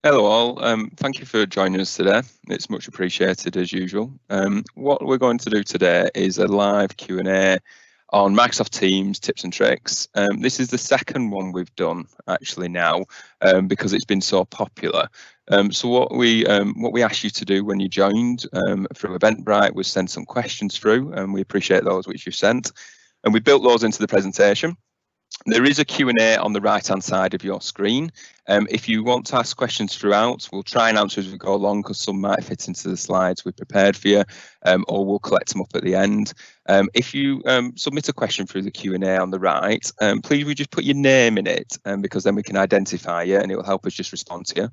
Hello all, thank you for joining us today. It's much appreciated as usual. What we're going to do today is a live Q&A on Microsoft Teams tips and tricks. This is the second one we've done actually now because it's been so popular. So what we asked you to do when you joined through Eventbrite was send some questions through, and we appreciate those which you sent. And we built those into the presentation. There is a Q&A on the right-hand side of your screen. If you want to ask questions throughout, we'll try and answer as we go along because some might fit into the slides we prepared for you, or we'll collect them up at the end. If you submit a question through the Q&A on the right, please we just put your name in it, because then we can identify you and it will help us just respond to you.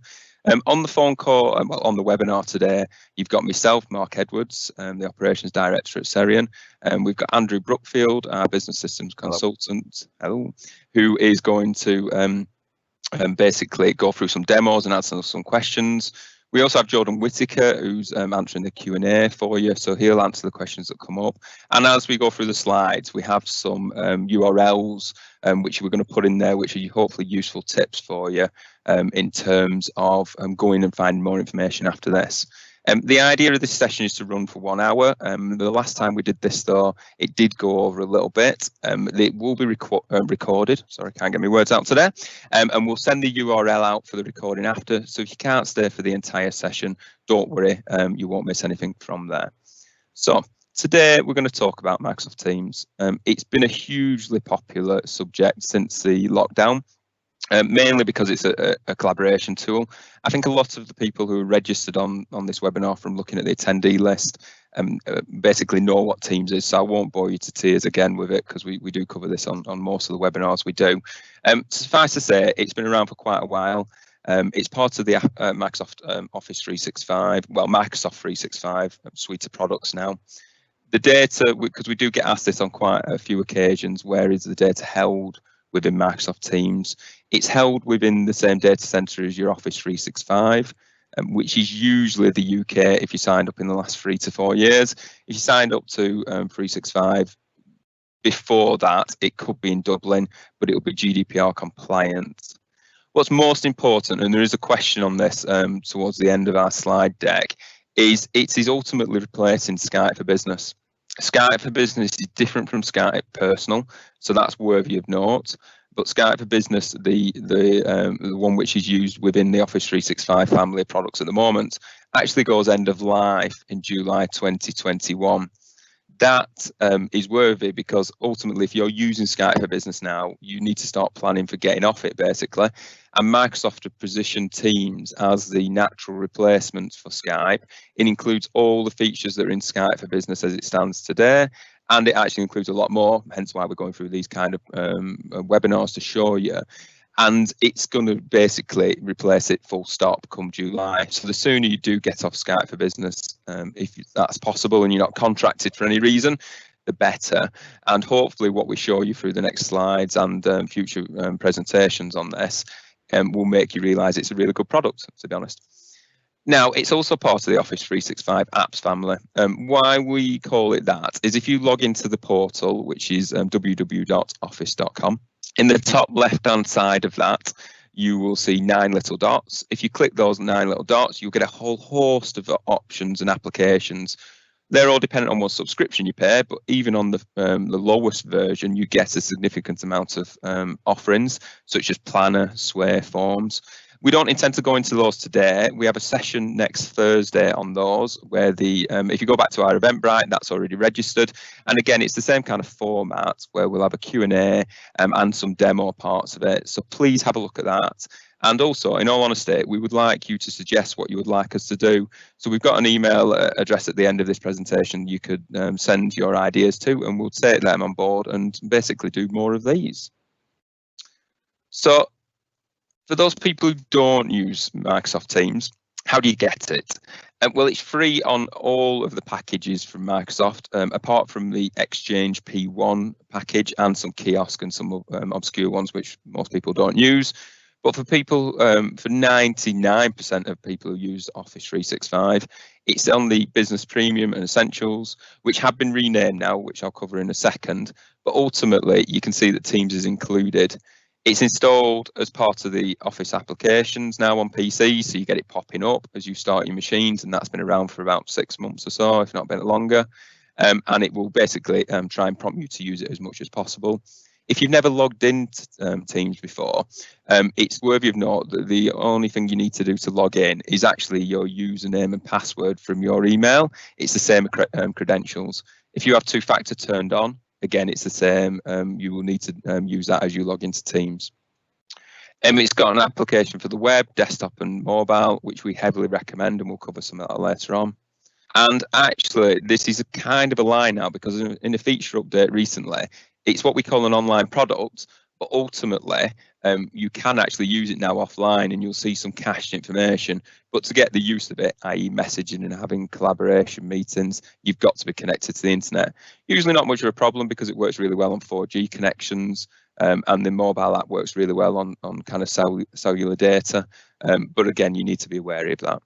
On the phone call, on the webinar today, you've got myself, Mark Edwards, the Operations Director at Seriun, and we've got Andrew Brookfield, our Business Systems Consultant, who is going to basically go through some demos and answer some questions. We also have Jordan Whitaker, who's answering the Q&A for you, so he'll answer the questions that come up. And as we go through the slides, we have some URLs which we're going to put in there, which are hopefully useful tips for you in terms of going and finding more information after this. The idea of this session is to run for 1 hour. The last time we did this, though, it did go over a little bit. It will be recorded. Sorry, can't get my words out today. And we'll send the URL out for the recording after. So if you can't stay for the entire session, don't worry, you won't miss anything from there. So today we're going to talk about Microsoft Teams. It's been a hugely popular subject since the lockdown. Mainly because it's a collaboration tool. I think a lot of the people who are registered on this webinar from looking at the attendee list basically know what Teams is, so I won't bore you to tears again with it because we do cover this on most of the webinars we do. Suffice to say, it's been around for quite a while. It's part of the Microsoft Office 365, well, Microsoft 365 suite of products now. The data, because we do get asked this on quite a few occasions, where is the data held within Microsoft Teams? It's held within the same data center as your Office 365, which is usually the UK if you signed up in the last 3 to 4 years. If you signed up to 365 before that, it could be in Dublin, but it will be GDPR compliant. What's most important, and there is a question on this towards the end of our slide deck, is it is ultimately replacing Skype for Business. Skype for Business is different from Skype Personal, so that's worthy of note. But Skype for Business, the one which is used within the Office 365 family of products at the moment, actually goes end of life in July 2021. That is worthy because ultimately, if you're using Skype for Business now, you need to start planning for getting off it, basically. And Microsoft have positioned Teams as the natural replacement for Skype. It includes all the features that are in Skype for Business as it stands today, and it actually includes a lot more, hence why we're going through these kind of webinars to show you. And it's going to basically replace it full stop come July. So the sooner you do get off Skype for Business, if that's possible and you're not contracted for any reason, the better. And hopefully what we show you through the next slides and future presentations on this will make you realise it's a really good product, to be honest. Now, it's also part of the Office 365 apps family. Why we call it that is if you log into the portal, which is www.office.com, in the top left-hand side of that, you will see 9 little dots. If you click those 9 little dots, you'll get a whole host of options and applications. They're all dependent on what subscription you pay, but even on the lowest version, you get a significant amount of offerings, such as Planner, Sway, Forms. We don't intend to go into those today. We have a session next Thursday on those where if you go back to our Eventbrite, that's already registered. And again, it's the same kind of format where we'll have a Q&A and some demo parts of it. So please have a look at that. And also, in all honesty, we would like you to suggest what you would like us to do. So we've got an email address at the end of this presentation you could send your ideas to, and we'll take them on board and basically do more of these. So for those people who don't use Microsoft Teams, how do you get it? Well, it's free on all of the packages from Microsoft, apart from the Exchange P1 package and some kiosk and some obscure ones which most people don't use. But for people, for 99% of people who use Office 365, it's on the Business Premium and Essentials, which have been renamed now, which I'll cover in a second. But ultimately, you can see that Teams is included. It's installed as part of the Office applications now on PCs, so you get it popping up as you start your machines, and that's been around for about 6 months or so, if not a bit longer. And it will basically try and prompt you to use it as much as possible. If you've never logged into Teams before, it's worthy of note that the only thing you need to do to log in is actually your username and password from your email. It's the same credentials. If you have two-factor turned on, again, it's the same. You will need to use that as you log into Teams. It's got an application for the web, desktop and mobile, which we heavily recommend, and we'll cover some of that later on. And actually, this is a kind of a lie now, because in a feature update recently, it's what we call an online product, but ultimately you can actually use it now offline, and you'll see some cached information. But to get the use of it, i.e. messaging and having collaboration meetings, you've got to be connected to the internet. Usually not much of a problem, because it works really well on 4G connections, and the mobile app works really well on kind of cellular data. But again, you need to be wary of that.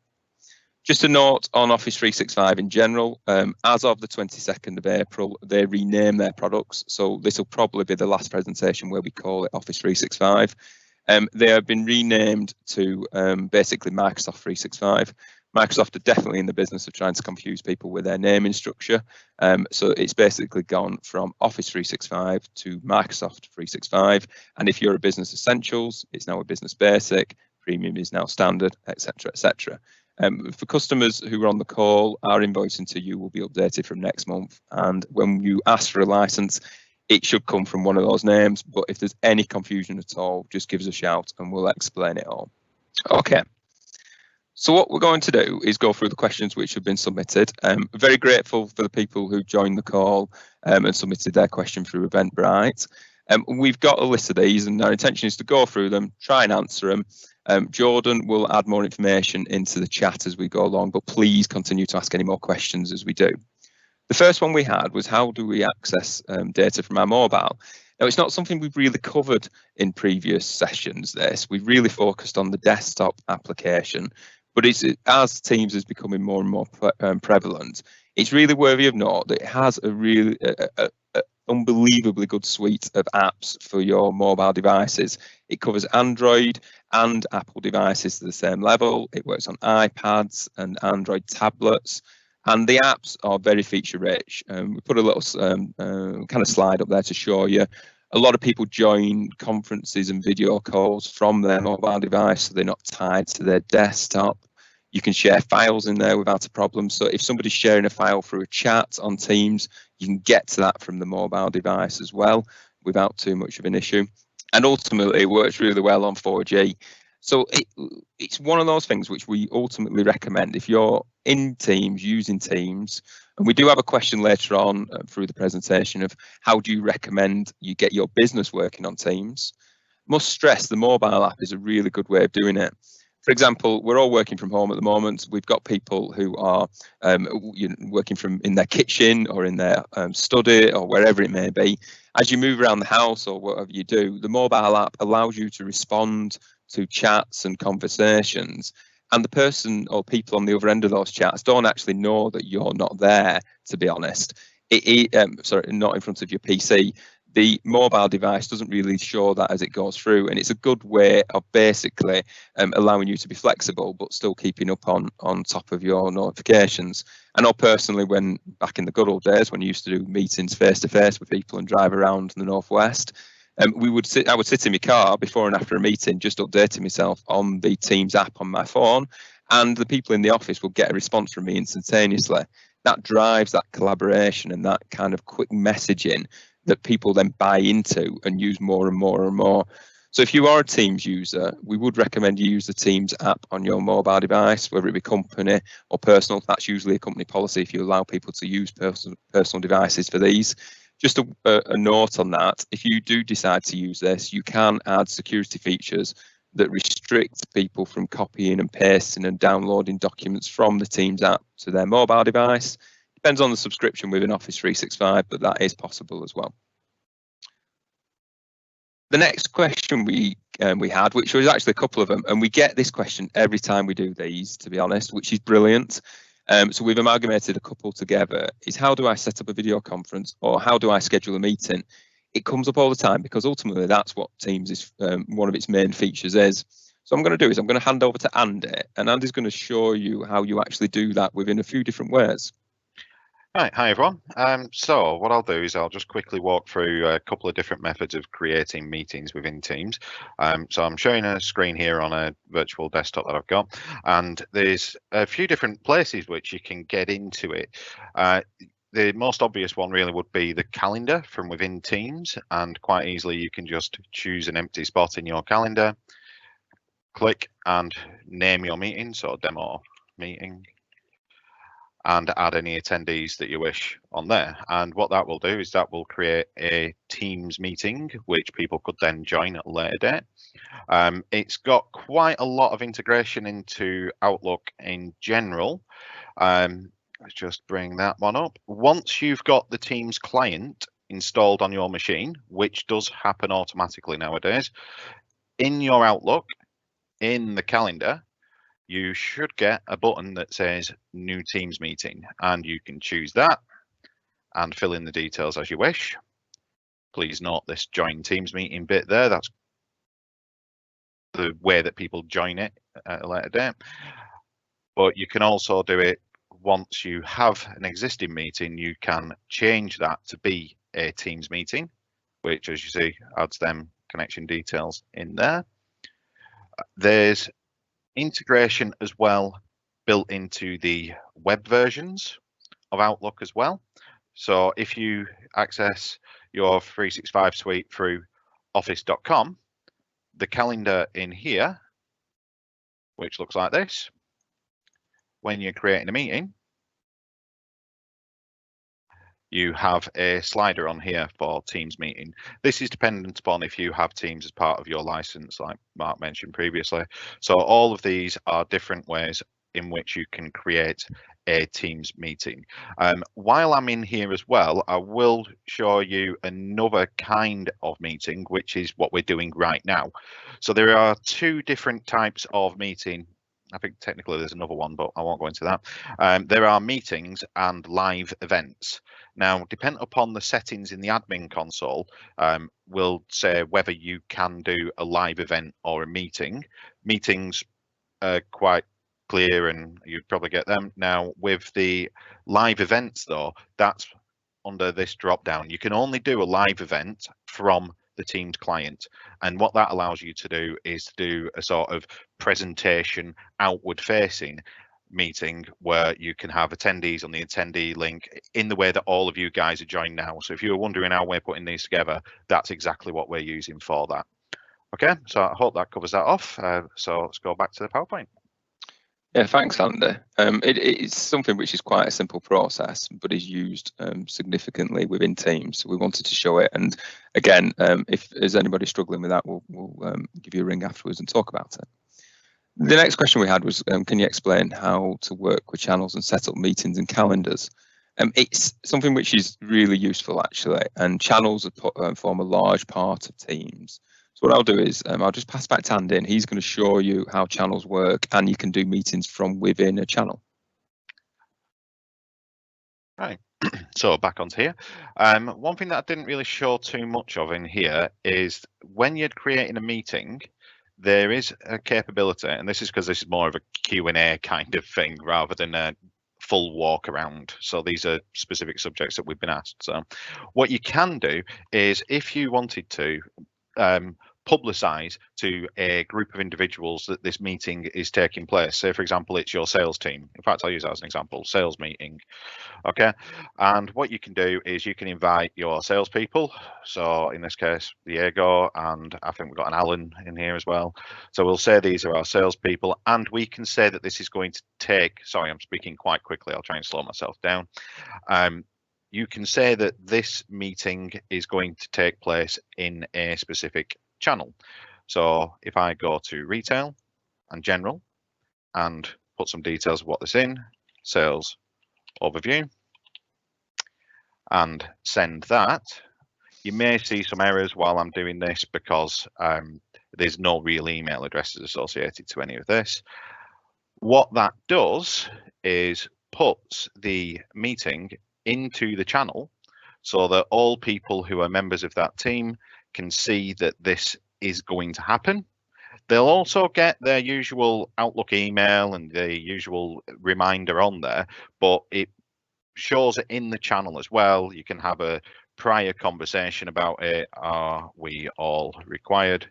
Just a note on Office 365 in general, as of the 22nd of April, they rename their products. So this will probably be the last presentation where we call it Office 365. They have been renamed to basically Microsoft 365. Microsoft are definitely in the business of trying to confuse people with their naming structure. So it's basically gone from Office 365 to Microsoft 365. And if you're a Business Essentials, it's now a Business Basic, Premium is now Standard, etc., etc. For customers who are on the call, our invoicing to you will be updated from next month. And when you ask for a license, it should come from one of those names. But if there's any confusion at all, just give us a shout and we'll explain it all. Okay. So what we're going to do is go through the questions which have been submitted. Very grateful for the people who joined the call and submitted their question through Eventbrite. We've got a list of these, and our intention is to go through them, try and answer them. Jordan will add more information into the chat as we go along, but please continue to ask any more questions as we do. The first one we had was, how do we access data from our mobile? Now, it's not something we've really covered in previous sessions, this. We've really focused on the desktop application, but as Teams is becoming more and more prevalent, it's really worthy of note that it has a really unbelievably good suite of apps for your mobile devices. It covers Android and Apple devices to the same level. It works on iPads and Android tablets, and the apps are very feature rich. We put a little kind of slide up there to show you. A lot of people join conferences and video calls from their mobile device, so they're not tied to their desktop. You can share files in there without a problem. So if somebody's sharing a file through a chat on Teams, you can get to that from the mobile device as well without too much of an issue. And ultimately, it works really well on 4G. So it's one of those things which we ultimately recommend if you're in Teams, using Teams. And we do have a question later on through the presentation of how do you recommend you get your business working on Teams. Must stress the mobile app is a really good way of doing it. For example, we're all working from home at the moment. We've got people who are working from in their kitchen or in their study or wherever it may be. As you move around the house or whatever you do, the mobile app allows you to respond to chats and conversations. And the person or people on the other end of those chats don't actually know that you're not there, to be honest. Sorry, not in front of your PC. The mobile device doesn't really show that as it goes through, and it's a good way of basically allowing you to be flexible but still keeping up on top of your notifications. I know personally, when back in the good old days when you used to do meetings face to face with people and drive around in the Northwest, I would sit in my car before and after a meeting just updating myself on the Teams app on my phone, and the people in the office will get a response from me instantaneously. That drives that collaboration and that kind of quick messaging that people then buy into and use more and more and more. So if you are a Teams user, we would recommend you use the Teams app on your mobile device, whether it be company or personal. That's usually a company policy if you allow people to use personal devices for these. Just a note on that, if you do decide to use this, you can add security features that restrict people from copying and pasting and downloading documents from the Teams app to their mobile device. Depends on the subscription within Office 365, but that is possible as well. The next question we had, which was actually a couple of them, and we get this question every time we do these, to be honest, which is brilliant. So we've amalgamated a couple together, is how do I set up a video conference or how do I schedule a meeting? it comes up all the time because ultimately that's what Teams is, one of its main features is. So I'm going to do is I'm going to hand over to Andy, and Andy's going to show you how you actually do that within a few different ways. Right, hi everyone. So what I'll do is I'll just quickly walk through a couple of different methods of creating meetings within Teams. So I'm showing a screen here on a virtual desktop that I've got, and there's a few different places which you can get into it. The most obvious one really would be the calendar from within Teams, and quite easily you can just choose an empty spot in your calendar, click and name your meeting, so demo meeting, and add any attendees that you wish on there. And what that will do is that will create a Teams meeting, which people could then join at a later date. It's got quite a lot of integration into Outlook in general. Let's just bring that one up. Once you've got the Teams client installed on your machine, which does happen automatically nowadays, in your Outlook, in the calendar, you should get a button that says New Teams Meeting, and you can choose that and fill in the details as you wish. Please note this Join Teams Meeting bit there. That's the way that people join it at a later date. But you can also do it once you have an existing meeting. You can change that to be a Teams meeting, which, as you see, adds them connection details in there. There's integration as well built into the web versions of Outlook as well. So if you access your 365 suite through office.com, the calendar in here, which looks like this, when you're creating a meeting, you have a slider on here for Teams meeting. This is dependent upon if you have Teams as part of your license, like Mark mentioned previously. So all of these are different ways in which you can create a Teams meeting. While I'm in here as well, I will show you another kind of meeting, which is what we're doing right now. So there are two different types of meeting. I think technically there's another one, but I won't go into that. There are meetings and live events. Now, depending upon the settings in the admin console, will say whether you can do a live event or a meeting. Meetings are quite clear and you'd probably get them. Now, with the live events though, that's under this drop down. You can only do a live event from the Teams client, and what that allows you to do is to do a sort of presentation outward facing meeting where you can have attendees on the attendee link in the way that all of you guys are joined now. So if you were wondering how we're putting these together, that's exactly what we're using for that. Okay, so I hope that covers that off. So let's go back to the PowerPoint. Yeah, thanks, Andy. It's something which is quite a simple process, but is used significantly within Teams. So we wanted to show it. And again, if there's anybody struggling with that, we'll give you a ring afterwards and talk about it. The next question we had was, can you explain how to work with channels and set up meetings and calendars? It's something which is really useful, actually, and channels form a large part of Teams. So what I'll do is I'll just pass back to Andy, and he's going to show you how channels work, and you can do meetings from within a channel. Right, so back onto here. One thing that I didn't really show too much of in here is when you're creating a meeting, there is a capability, and this is because this is more of a Q&A kind of thing rather than a full walk around. So these are specific subjects that we've been asked. So what you can do is if you wanted to publicize to a group of individuals that this meeting is taking place. Say, for example, it's your sales team. In fact, I'll use that as an example, sales meeting. Okay. And what you can do is you can invite your salespeople. So in this case, Diego, and I think we've got an Alan in here as well. So we'll say these are our salespeople, and we can say that this is going to take, sorry, I'm speaking quite quickly. I'll try and slow myself down. You can say that this meeting is going to take place in a specific channel. So if I go to retail and general and put some details of what this in, sales overview, and send that, you may see some errors while I'm doing this because there's no real email addresses associated to any of this. What that does is puts the meeting into the channel so that all people who are members of that team can see that this is going to happen. They'll also get their usual Outlook email and the usual reminder on there, but it shows it in the channel as well. You can have a prior conversation about it. Are we all required?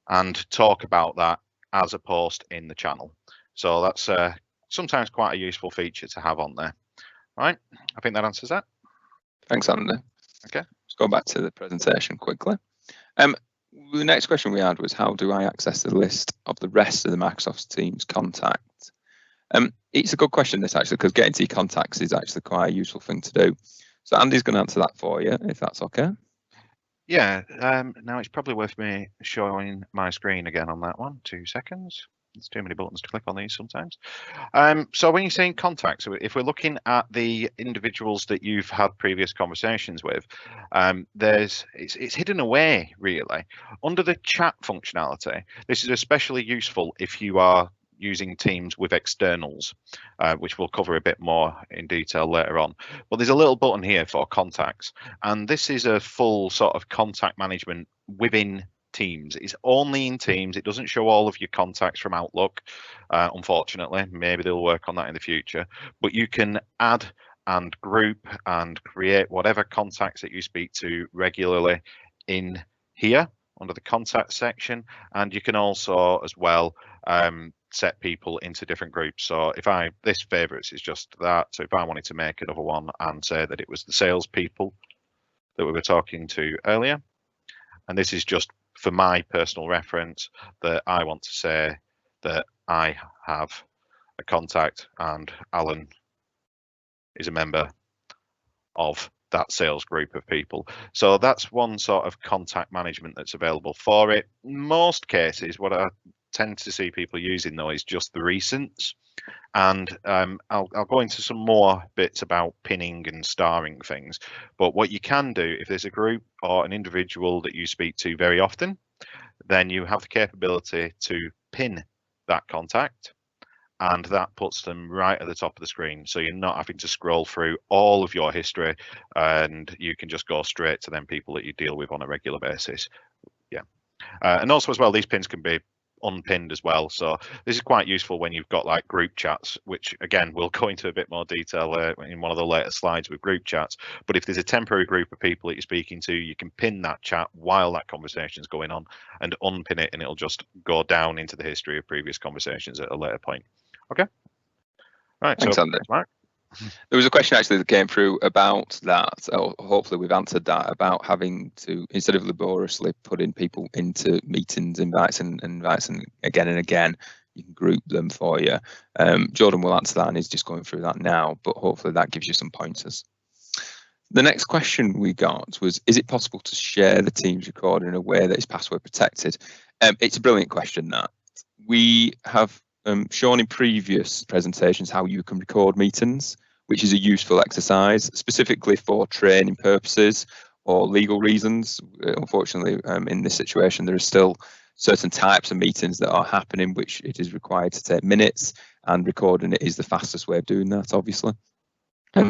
And talk about that as a post in the channel. So that's sometimes quite a useful feature to have on there. All right, I think that answers that. Thanks, Andy. Okay. Let's go back to the presentation quickly. The next question we had was, how do I access the list of the rest of the Microsoft Teams contacts? It's a good question, this, actually, because getting to your contacts is actually quite a useful thing to do. So Andy's going to answer that for you, if that's okay. Yeah, now it's probably worth me showing my screen again on that one. 2 seconds. There's too many buttons to click on these sometimes. So when you're saying contacts, if we're looking at the individuals that you've had previous conversations with, it's hidden away, really. Under the chat functionality, this is especially useful if you are using Teams with externals, which we'll cover a bit more in detail later on. But there's a little button here for contacts, and this is a full sort of contact management within Teams. It's only in Teams. It doesn't show all of your contacts from Outlook, unfortunately. Maybe they'll work on that in the future, but you can add and group and create whatever contacts that you speak to regularly in here under the contact section. And you can also as well set people into different groups. So if this favorites is just that. So if I wanted to make another one and say that it was the salespeople that we were talking to earlier, and this is just for my personal reference, that I want to say that I have a contact and Alan is a member of that sales group of people. So that's one sort of contact management that's available for it. Most cases, what I tend to see people using though is just the recents, and I'll go into some more bits about pinning and starring things. But what you can do, if there's a group or an individual that you speak to very often, then you have the capability to pin that contact, and that puts them right at the top of the screen. So you're not having to scroll through all of your history, and you can just go straight to them people that you deal with on a regular basis. Yeah, and also as well, these pins can be unpinned as well. So this is quite useful when you've got like group chats, which again we'll go into a bit more detail in one of the later slides with group chats. But if there's a temporary group of people that you're speaking to, you can pin that chat while that conversation is going on and unpin it, and it'll just go down into the history of previous conversations at a later point. Okay. Right. Thanks, Andy. Mark. There was a question actually that came through about that, or hopefully we've answered that, about having to, instead of laboriously putting people into meetings, invites and again and again, you can group them for you. Jordan will answer that and is just going through that now, but hopefully that gives you some pointers. The next question we got was, is it possible to share the Teams recording in a way that is password protected? It's a brilliant question, that. We have shown in previous presentations how you can record meetings, which is a useful exercise, specifically for training purposes or legal reasons. Unfortunately, in this situation, there are still certain types of meetings that are happening, which it is required to take minutes, and recording it is the fastest way of doing that, obviously.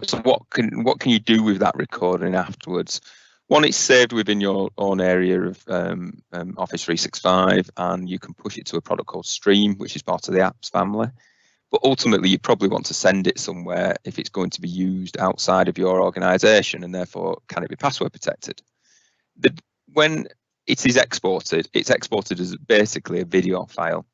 So what can you do with that recording afterwards? One, it's saved within your own area of Office 365, and you can push it to a product called Stream, which is part of the apps family. But ultimately, you probably want to send it somewhere if it's going to be used outside of your organization, and therefore, can it be password protected? When it is exported, it's exported as basically a video file.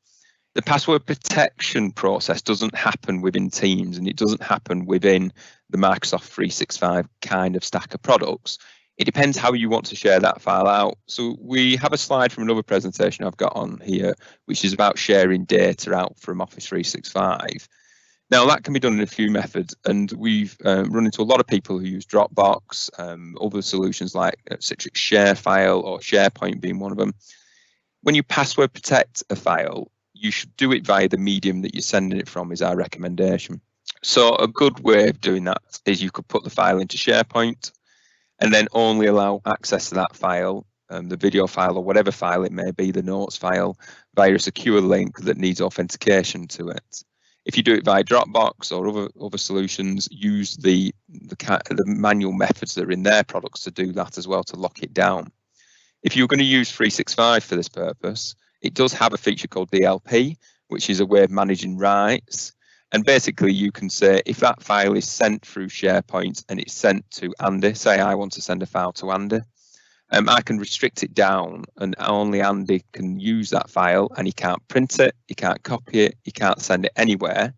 The password protection process doesn't happen within Teams, and it doesn't happen within the Microsoft 365 kind of stack of products. It depends how you want to share that file out. So we have a slide from another presentation I've got on here, which is about sharing data out from Office 365. Now that can be done in a few methods, and we've run into a lot of people who use Dropbox, other solutions like Citrix ShareFile or SharePoint being one of them. When you password protect a file, you should do it via the medium that you're sending it from, is our recommendation. So a good way of doing that is you could put the file into SharePoint, and then only allow access to that file, the video file or whatever file it may be, the notes file, via a secure link that needs authentication to it. If you do it via Dropbox or other solutions, use the manual methods that are in their products to do that as well, to lock it down. If you're going to use 365 for this purpose, it does have a feature called DLP, which is a way of managing rights. And basically, you can say if that file is sent through SharePoint and it's sent to Andy, say I want to send a file to Andy, I can restrict it down, and only Andy can use that file, and he can't print it, he can't copy it, he can't send it anywhere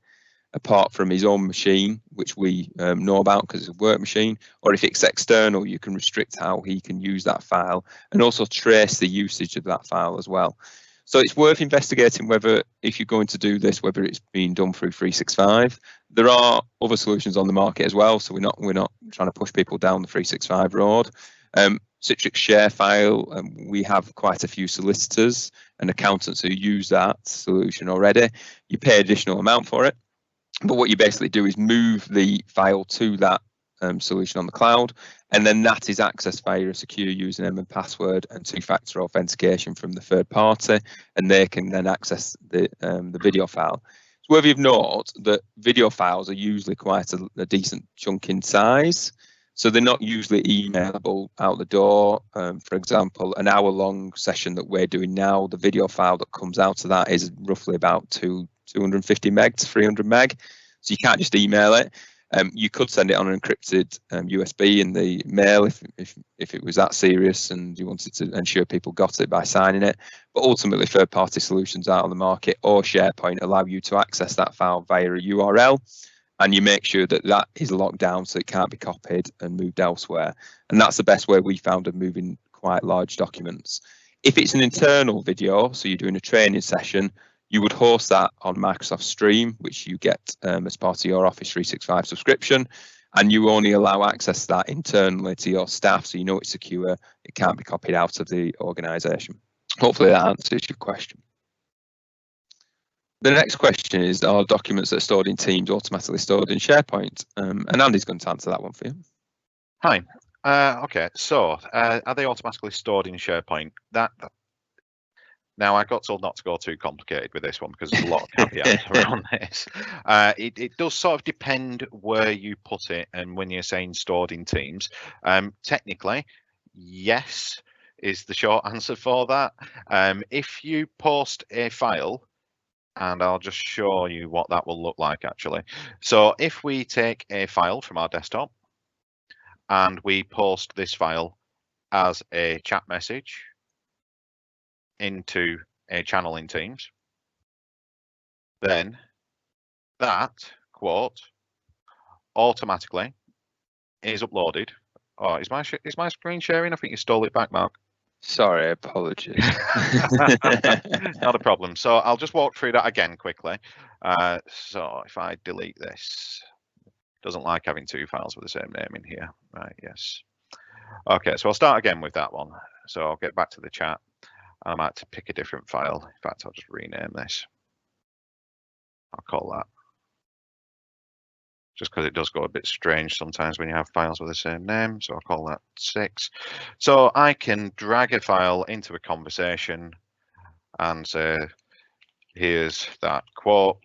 apart from his own machine, which we know about because it's a work machine. Or if it's external, you can restrict how he can use that file and also trace the usage of that file as well. So it's worth investigating whether, if you're going to do this, whether it's being done through 365. There are other solutions on the market as well, so we're not trying to push people down the 365 road. Citrix ShareFile, we have quite a few solicitors and accountants who use that solution already. You pay additional amount for it, but what you basically do is move the file to that solution on the cloud, and then that is accessed via a secure username and password and two-factor authentication from the third party, and they can then access the video file. It's worthy of note that video files are usually quite a decent chunk in size, so they're not usually emailable out the door. For example, an hour-long session that we're doing now, the video file that comes out of that is roughly about 250 meg to 300 meg, so you can't just email it. You could send it on an encrypted USB in the mail if it was that serious and you wanted to ensure people got it by signing it. But ultimately, third-party solutions out on the market or SharePoint allow you to access that file via a URL, and you make sure that that is locked down so it can't be copied and moved elsewhere. And that's the best way we found of moving quite large documents. If it's an internal video, so you're doing a training session, you would host that on Microsoft Stream, which you get as part of your Office 365 subscription, and you only allow access to that internally to your staff, so you know it's secure, it can't be copied out of the organisation. Hopefully that answers your question. The next question is, are documents that are stored in Teams automatically stored in SharePoint? And Andy's going to answer that one for you. Hi. Okay, so are they automatically stored in SharePoint? Now, I got told not to go too complicated with this one because there's a lot of caveats around this. It does sort of depend where you put it and when you're saying stored in Teams. Technically, yes, is the short answer for that. If you post a file, and I'll just show you what that will look like actually. So if we take a file from our desktop and we post this file as a chat message into a channel in Teams, then that quote automatically is uploaded. Oh, is my screen sharing? I think you stole it back, Mark. Sorry, apologies. Not a problem. So I'll just walk through that again quickly. So if I delete this, doesn't like having two files with the same name in here. Right, yes. Okay, so I'll start again with that one. So I'll get back to the chat. I might have to pick a different file. In fact, I'll just rename this. I'll call that. Just because it does go a bit strange sometimes when you have files with the same name. So I'll call that 6. So I can drag a file into a conversation and say, here's that quote.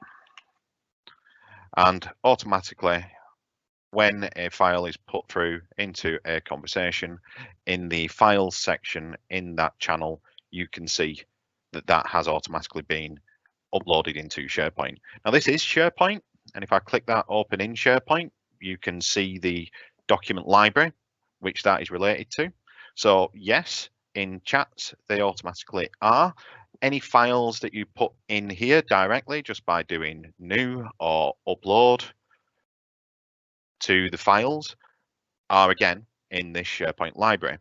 And automatically, when a file is put through into a conversation, in the files section in that channel, you can see that that has automatically been uploaded into SharePoint. Now this is SharePoint, and if I click that open in SharePoint, you can see the document library, which that is related to. So yes, in chats, they automatically are. Any files that you put in here directly just by doing new or upload to the files are again in this SharePoint library.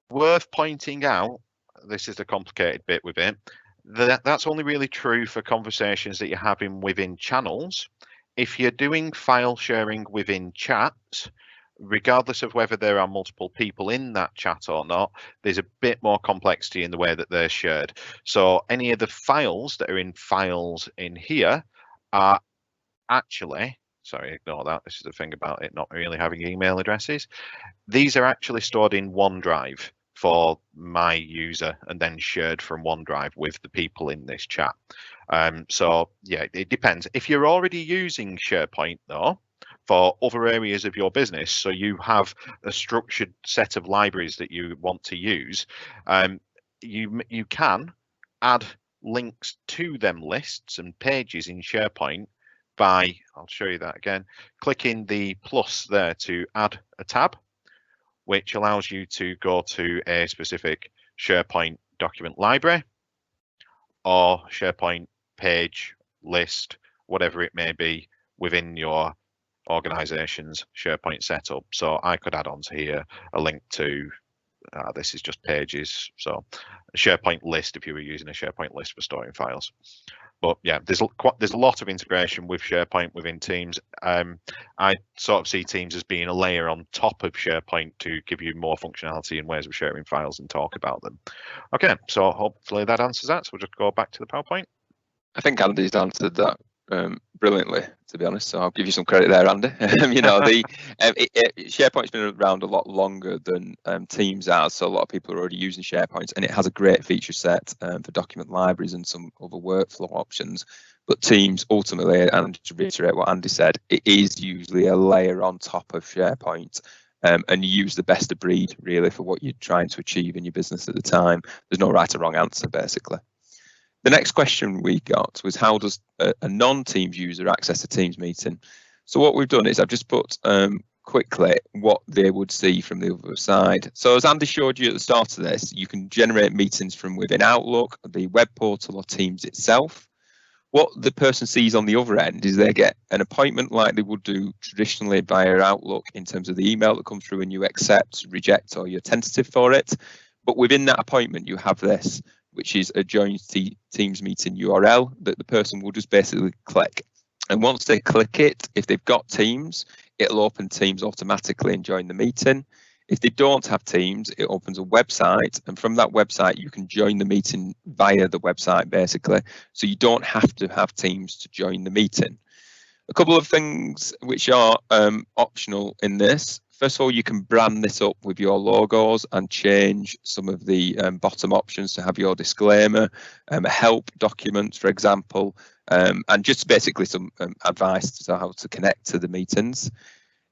Worth pointing out, this is the complicated bit with it, that's only really true for conversations that you're having within channels. If you're doing file sharing within chats, regardless of whether there are multiple people in that chat or not, there's a bit more complexity in the way that they're shared. So any of the files that are in files in here are actually, sorry, ignore that. This is the thing about it not really having email addresses. These are actually stored in OneDrive for my user and then shared from OneDrive with the people in this chat. So yeah, it depends. If you're already using SharePoint though, for other areas of your business, so you have a structured set of libraries that you want to use, you can add links to them lists and pages in SharePoint by, I'll show you that again, clicking the plus there to add a tab, which allows you to go to a specific SharePoint document library or SharePoint page, list, whatever it may be within your organization's SharePoint setup. So I could add on to here a link to, this is just pages, so a SharePoint list if you were using a SharePoint list for storing files. But yeah, there's a lot of integration with SharePoint within Teams. I sort of see Teams as being a layer on top of SharePoint to give you more functionality and ways of sharing files and talk about them. Okay, so hopefully that answers that. So we'll just go back to the PowerPoint. I think Andy's answered that brilliantly, to be honest. So I'll give you some credit there, Andy. You know, SharePoint's been around a lot longer than Teams has, so a lot of people are already using SharePoint, and it has a great feature set for document libraries and some other workflow options. But Teams ultimately, and to reiterate what Andy said, it is usually a layer on top of SharePoint. And you use the best of breed really for what you're trying to achieve in your business at the time. There's no right or wrong answer, basically. The next question we got was, how does a non-Teams user access a Teams meeting? So what we've done is I've just put quickly what they would see from the other side. So as Andy showed you at the start of this, you can generate meetings from within Outlook, the web portal, or Teams itself. What the person sees on the other end is they get an appointment like they would do traditionally via Outlook in terms of the email that comes through and you accept, reject, or you're tentative for it. But within that appointment, you have this, which is a join Teams meeting URL that the person will just basically click. And once they click it, if they've got Teams, it'll open Teams automatically and join the meeting. If they don't have Teams, it opens a website, and from that website, you can join the meeting via the website, basically. So you don't have to have Teams to join the meeting. A couple of things which are optional in this. First of all, you can brand this up with your logos and change some of the bottom options to have your disclaimer, a help document, for example, and just basically some advice to how to connect to the meetings.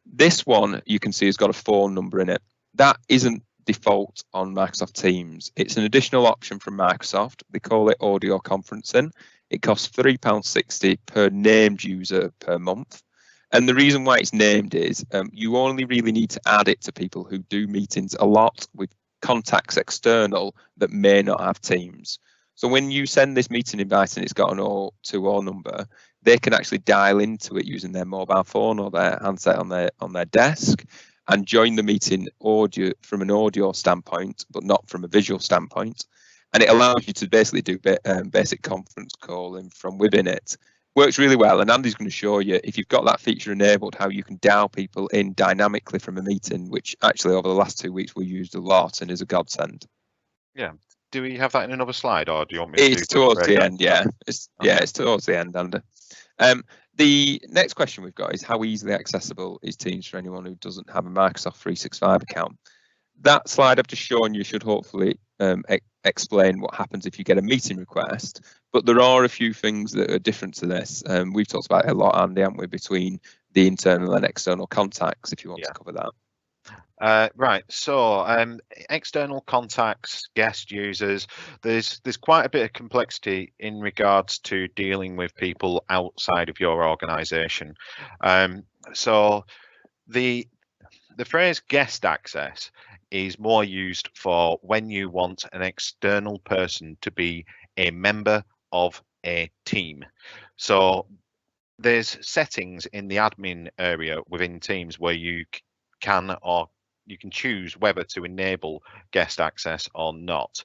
This one you can see has got a phone number in it. That isn't default on Microsoft Teams. It's an additional option from Microsoft. They call it audio conferencing. It costs £3.60 per named user per month. And the reason why it's named is you only really need to add it to people who do meetings a lot with contacts external that may not have Teams. So when you send this meeting invite and it's got an 020 number, they can actually dial into it using their mobile phone or their handset on their desk and join the meeting audio from an audio standpoint, but not from a visual standpoint. And it allows you to basically do basic conference calling from within it. Works really well, and Andy's going to show you, if you've got that feature enabled, how you can dial people in dynamically from a meeting, which actually over the last 2 weeks we used a lot and is a godsend. Yeah. Do we have that in another slide, or do you want me to? It's towards the end, yeah. It's towards the end, Andy. The next question we've got is, how easily accessible is Teams for anyone who doesn't have a Microsoft 365 account? That slide I've just shown you should hopefully explain what happens if you get a meeting request, but there are a few things that are different to this. We've talked about it a lot, Andy, haven't we, between the internal and external contacts, if you want to cover that. Right, so external contacts, guest users, there's quite a bit of complexity in regards to dealing with people outside of your organization. So the phrase guest access is more used for when you want an external person to be a member of a team. So there's settings in the admin area within Teams where you can choose whether to enable guest access or not.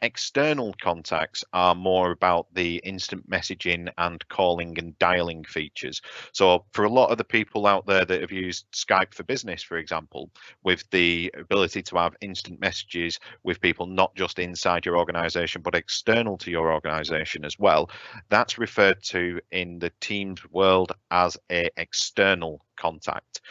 External contacts are more about the instant messaging and calling and dialing features. So for a lot of the people out there that have used Skype for Business, for example, with the ability to have instant messages with people not just inside your organization, but external to your organization as well, that's referred to in the Teams world as an external contact.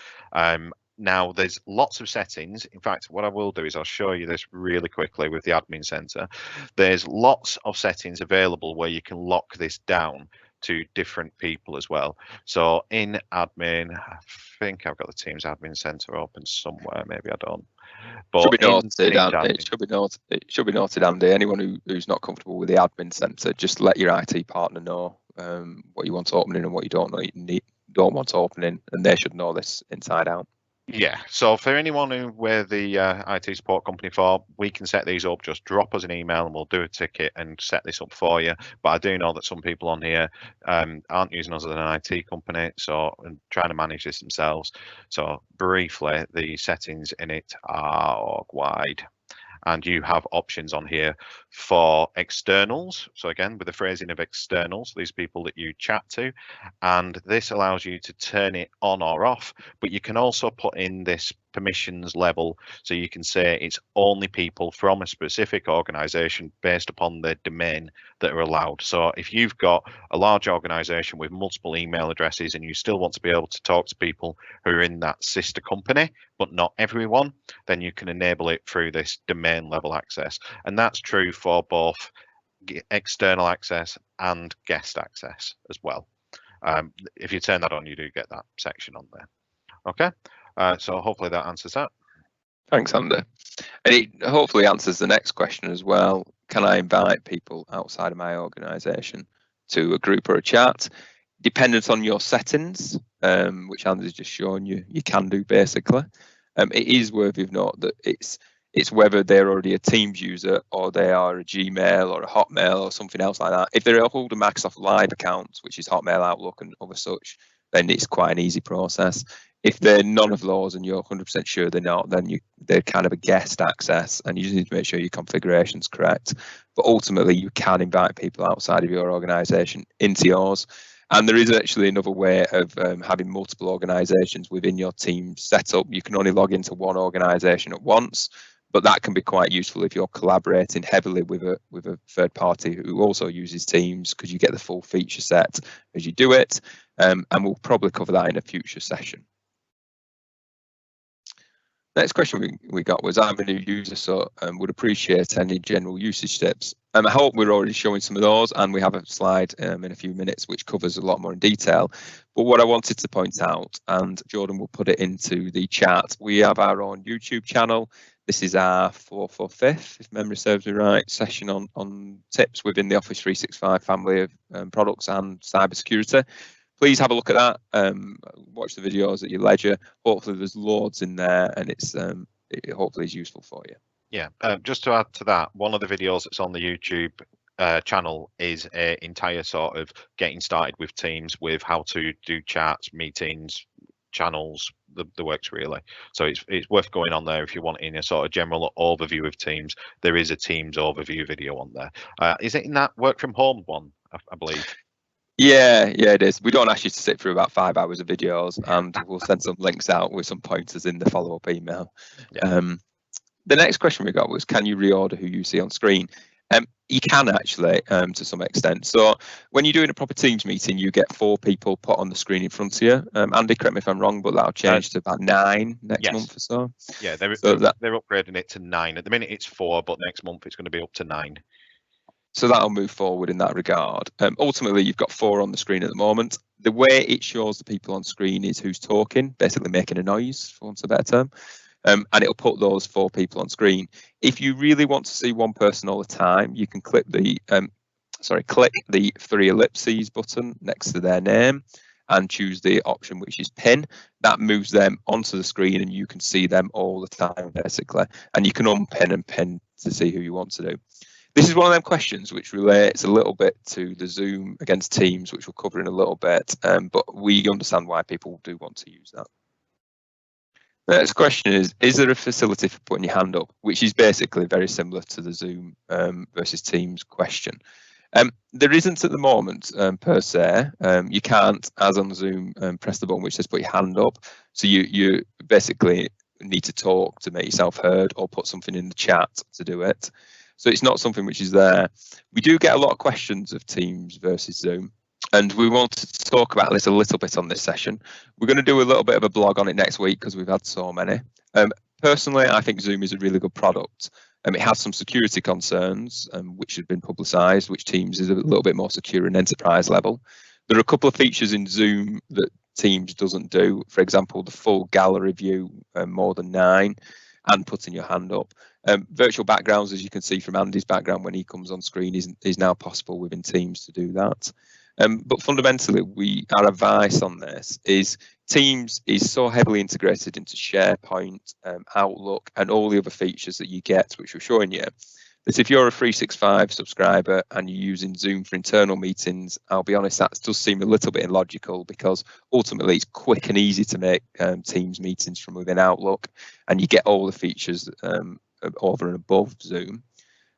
Now, there's lots of settings. In fact, what I will do is I'll show you this really quickly with the admin center. There's lots of settings available where you can lock this down to different people as well. So in admin, I think I've got the Teams admin center open somewhere. Maybe I don't. But Should be in noted, Teams Andy. It should be noted, Andy. Anyone who's not comfortable with the admin center, just let your IT partner know what you want opening and what you don't want opening, and they should know this inside out. Yeah, so for anyone who we're the IT support company for, we can set these up. Just drop us an email and we'll do a ticket and set this up for you. But I do know that some people on here aren't using us as an IT company, so and trying to manage this themselves. So briefly, the settings in it are org-wide. And you have options on here for externals. So again, with the phrasing of externals, these people that you chat to, and this allows you to turn it on or off, but you can also put in this permissions level. So you can say it's only people from a specific organization based upon the domain that are allowed. So if you've got a large organization with multiple email addresses and you still want to be able to talk to people who are in that sister company, but not everyone, then you can enable it through this domain level access. And that's true for both external access and guest access as well. If you turn that on, you do get that section on there. Okay, so hopefully that answers that. Thanks, Andy. And it hopefully answers the next question as well. Can I invite people outside of my organisation to a group or a chat? Dependent on your settings, which Andy's just shown you, you can do basically. It is worthy of note that it's whether they're already a Teams user or they are a Gmail or a Hotmail or something else like that. If they're a holder Microsoft Live account, which is Hotmail, Outlook and other such, then it's quite an easy process. If they're none of those and you're 100% sure they're not, then they're kind of a guest access and you just need to make sure your configuration's correct. But ultimately, you can invite people outside of your organisation into yours. And there is actually another way of having multiple organisations within your team set up. You can only log into one organisation at once, but that can be quite useful if you're collaborating heavily with a third party who also uses Teams, because you get the full feature set as you do it. And we'll probably cover that in a future session. Next question we got was, I'm a new user, so would appreciate any general usage tips. I hope we're already showing some of those, and we have a slide in a few minutes which covers a lot more in detail. But what I wanted to point out, and Jordan will put it into the chat, we have our own YouTube channel. This is our 4th or 5th, if memory serves me right, session on tips within the Office 365 family of products and cybersecurity. Please have a look at that. Watch the videos at your leisure. Hopefully there's loads in there, and it hopefully is useful for you. Yeah, just to add to that, one of the videos that's on the YouTube channel is an entire sort of getting started with Teams, with how to do chats, meetings, channels, the works really. So it's worth going on there if you want in a sort of general overview of Teams. There is a Teams overview video on there. Is it in that work from home one, I believe? Yeah, it is. We don't ask you to sit through about 5 hours of videos, and we'll send some links out with some pointers in the follow-up email. Yeah. The next question we got was, can you reorder who you see on screen? You can actually, to some extent. So when you're doing a proper Teams meeting, you get 4 people put on the screen in front of you. Andy, correct me if I'm wrong, but that'll change to about 9 next month or so. Yeah, they're upgrading it to 9. At the minute it's 4, but next month it's going to be up to 9. So that'll move forward in that regard. Ultimately, you've got 4 on the screen at the moment. The way it shows the people on screen is who's talking, basically making a noise, for want of a better term. And it'll put those 4 people on screen. If you really want to see one person all the time, you can click the 3 ellipses button next to their name and choose the option which is pin. That moves them onto the screen and you can see them all the time, basically. And you can unpin and pin to see who you want to do. This is one of them questions which relates a little bit to the Zoom against Teams, which we'll cover in a little bit, but we understand why people do want to use that. The next question is there a facility for putting your hand up, which is basically very similar to the Zoom versus Teams question. There isn't at the moment per se. You can't, as on Zoom, press the button which says put your hand up. So you basically need to talk to make yourself heard or put something in the chat to do it. So it's not something which is there. We do get a lot of questions of Teams versus Zoom. And we wanted to talk about this a little bit on this session. We're going to do a little bit of a blog on it next week because we've had so many. Personally, I think Zoom is a really good product. It has some security concerns, which have been publicised, which Teams is a little bit more secure in enterprise level. There are a couple of features in Zoom that Teams doesn't do. For example, the full gallery view, more than 9, and putting your hand up. Virtual backgrounds, as you can see from Andy's background when he comes on screen, is now possible within Teams to do that. But fundamentally, our advice on this is Teams is so heavily integrated into SharePoint, Outlook, and all the other features that you get, which we're showing you, that if you're a 365 subscriber and you're using Zoom for internal meetings, I'll be honest, that does seem a little bit illogical because ultimately it's quick and easy to make Teams meetings from within Outlook, and you get all the features over and above Zoom.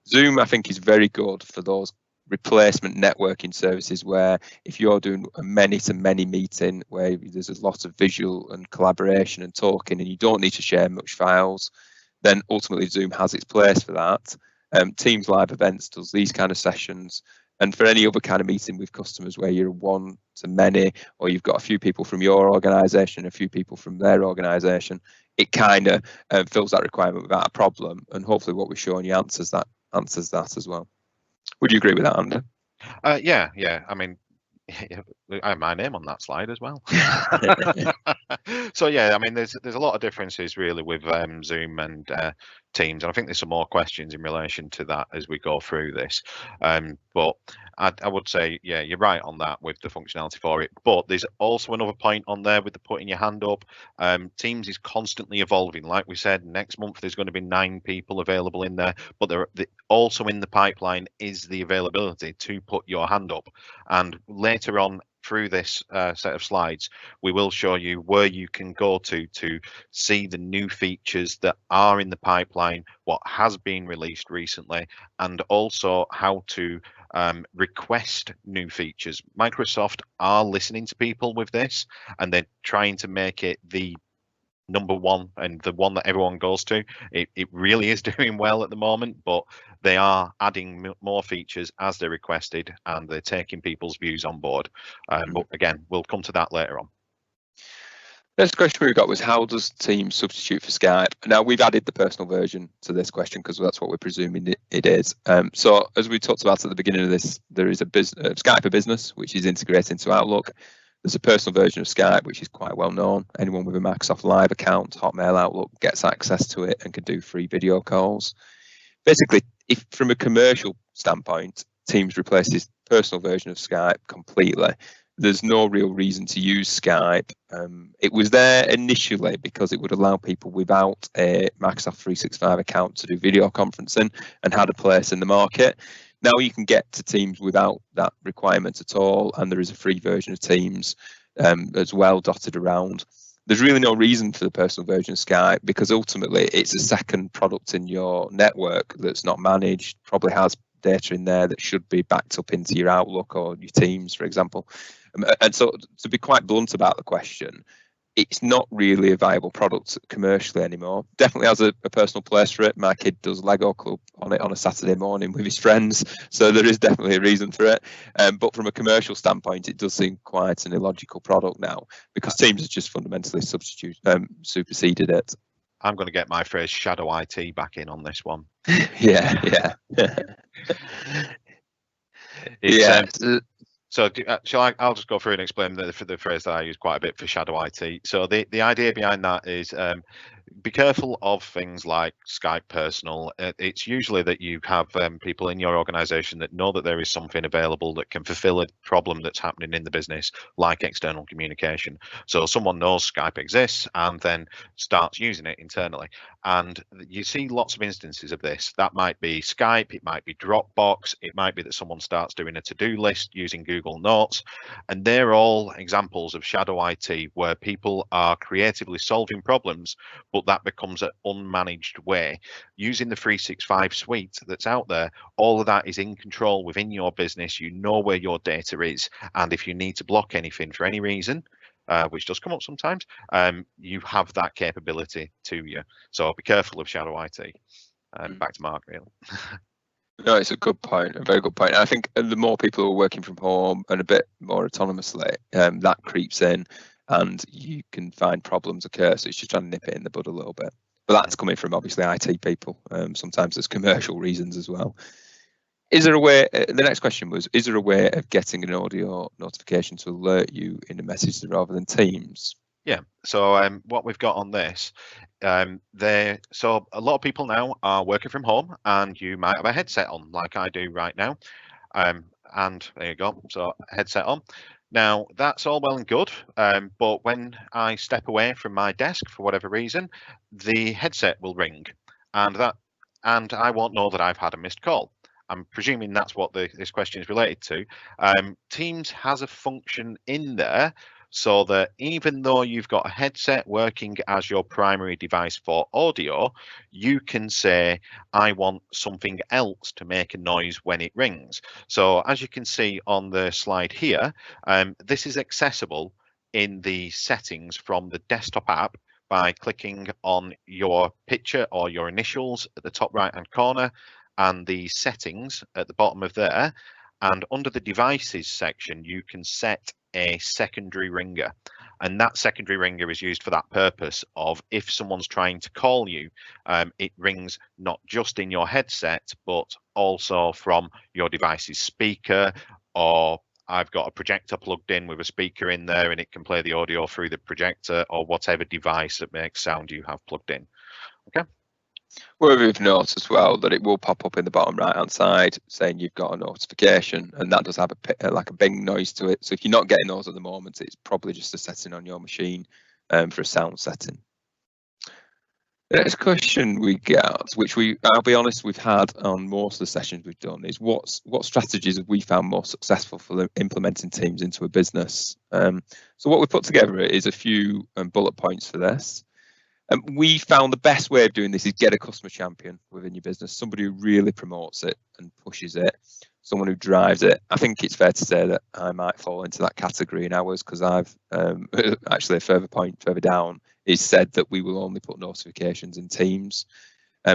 Zoom, I think, is very good for those replacement networking services where if you're doing a many-to-many meeting where there's a lot of visual and collaboration and talking and you don't need to share much files, then ultimately Zoom has its place for that. Teams Live Events does these kind of sessions, and for any other kind of meeting with customers where you're one to many, or you've got a few people from your organisation, a few people from their organisation, it kind of fills that requirement without a problem, and hopefully what we're showing you answers that as well. Would you agree with that, Andy? Yeah. I mean, I have my name on that slide as well. So yeah, I mean, there's a lot of differences really with Zoom and Teams, and I think there's some more questions in relation to that as we go through this. But I would say, yeah, you're right on that with the functionality for it. But there's also another point on there with the putting your hand up. Teams is constantly evolving. Like we said, next month there's going to be 9 people available in there, but also in the pipeline is the availability to put your hand up. And later on through this set of slides, we will show you where you can go to see the new features that are in the pipeline, what has been released recently, and also how to request new features. Microsoft are listening to people with this, and they're trying to make it the number one and the one that everyone goes to. It really is doing well at the moment, but they are adding more features as they're requested, and they're taking people's views on board. But again, we'll come to that later on. Next question we got was, how does Teams substitute for Skype? Now, we've added the personal version to this question because that's what we're presuming it is. So as we talked about at the beginning of this, there is a Skype for Business, which is integrated into Outlook. There's a personal version of Skype, which is quite well known. Anyone with a Microsoft Live account, Hotmail, Outlook gets access to it and can do free video calls. Basically, if from a commercial standpoint, Teams replaces personal version of Skype completely. There's no real reason to use Skype. It was there initially because it would allow people without a Microsoft 365 account to do video conferencing and had a place in the market. Now you can get to Teams without that requirement at all, and there is a free version of Teams as well dotted around. There's really no reason for the personal version of Skype because ultimately it's a second product in your network that's not managed, probably has data in there that should be backed up into your Outlook or your Teams, for example. And so to be quite blunt about the question, it's not really a viable product commercially anymore. Definitely has a personal place for it. My kid does Lego Club on it on a Saturday morning with his friends, so there is definitely a reason for it. But from a commercial standpoint, it does seem quite an illogical product now because Teams has just fundamentally superseded it. I'm going to get my phrase shadow IT back in on this one. Yeah. So I'll just go through and explain the phrase that I use quite a bit for shadow IT. So the idea behind that is be careful of things like Skype Personal. It's usually that you have people in your organization that know that there is something available that can fulfill a problem that's happening in the business, like external communication. So someone knows Skype exists and then starts using it internally. And you see lots of instances of this. That might be Skype, it might be Dropbox, it might be that someone starts doing a to-do list using Google Notes. And they're all examples of shadow IT where people are creatively solving problems, but that becomes an unmanaged way. Using the 365 suite that's out there, all of that is in control within your business. You know where your data is. And if you need to block anything for any reason, which does come up sometimes, you have that capability to you. So be careful of shadow IT. Back to Mark, really. No, it's a good point, a very good point. I think the more people are working from home and a bit more autonomously, that creeps in and you can find problems occur. So it's just trying to nip it in the bud a little bit. But that's coming from obviously IT people. Sometimes there's commercial reasons as well. Is there a way, the next question was, is there a way of getting an audio notification to alert you in a message rather than Teams? Yeah, so what we've got on this, so a lot of people now are working from home and you might have a headset on like I do right now. And there you go, so headset on. Now that's all well and good, but when I step away from my desk for whatever reason, the headset will ring and I won't know that I've had a missed call. I'm presuming that's what this question is related to. Teams has a function in there so that even though you've got a headset working as your primary device for audio, you can say, I want something else to make a noise when it rings. So as you can see on the slide here, this is accessible in the settings from the desktop app by clicking on your picture or your initials at the top right hand corner and the settings at the bottom of there. And under the devices section, you can set a secondary ringer. And that secondary ringer is used for that purpose of if someone's trying to call you, it rings not just in your headset, but also from your device's speaker, or I've got a projector plugged in with a speaker in there and it can play the audio through the projector or whatever device that makes sound you have plugged in. Okay. Well, we've noticed as well that it will pop up in the bottom right hand side saying you've got a notification, and that does have like a bing noise to it. So if you're not getting those at the moment, it's probably just a setting on your machine for a sound setting. The next question we get, which I'll be honest, we've had on most of the sessions we've done, is what strategies have we found more successful for implementing Teams into a business? So what we've put together is a few bullet points for this. We found the best way of doing this is get a customer champion within your business, somebody who really promotes it and pushes it, someone who drives it. I think it's fair to say that I might fall into that category in ours because I've actually a further point further down is said that we will only put notifications in Teams,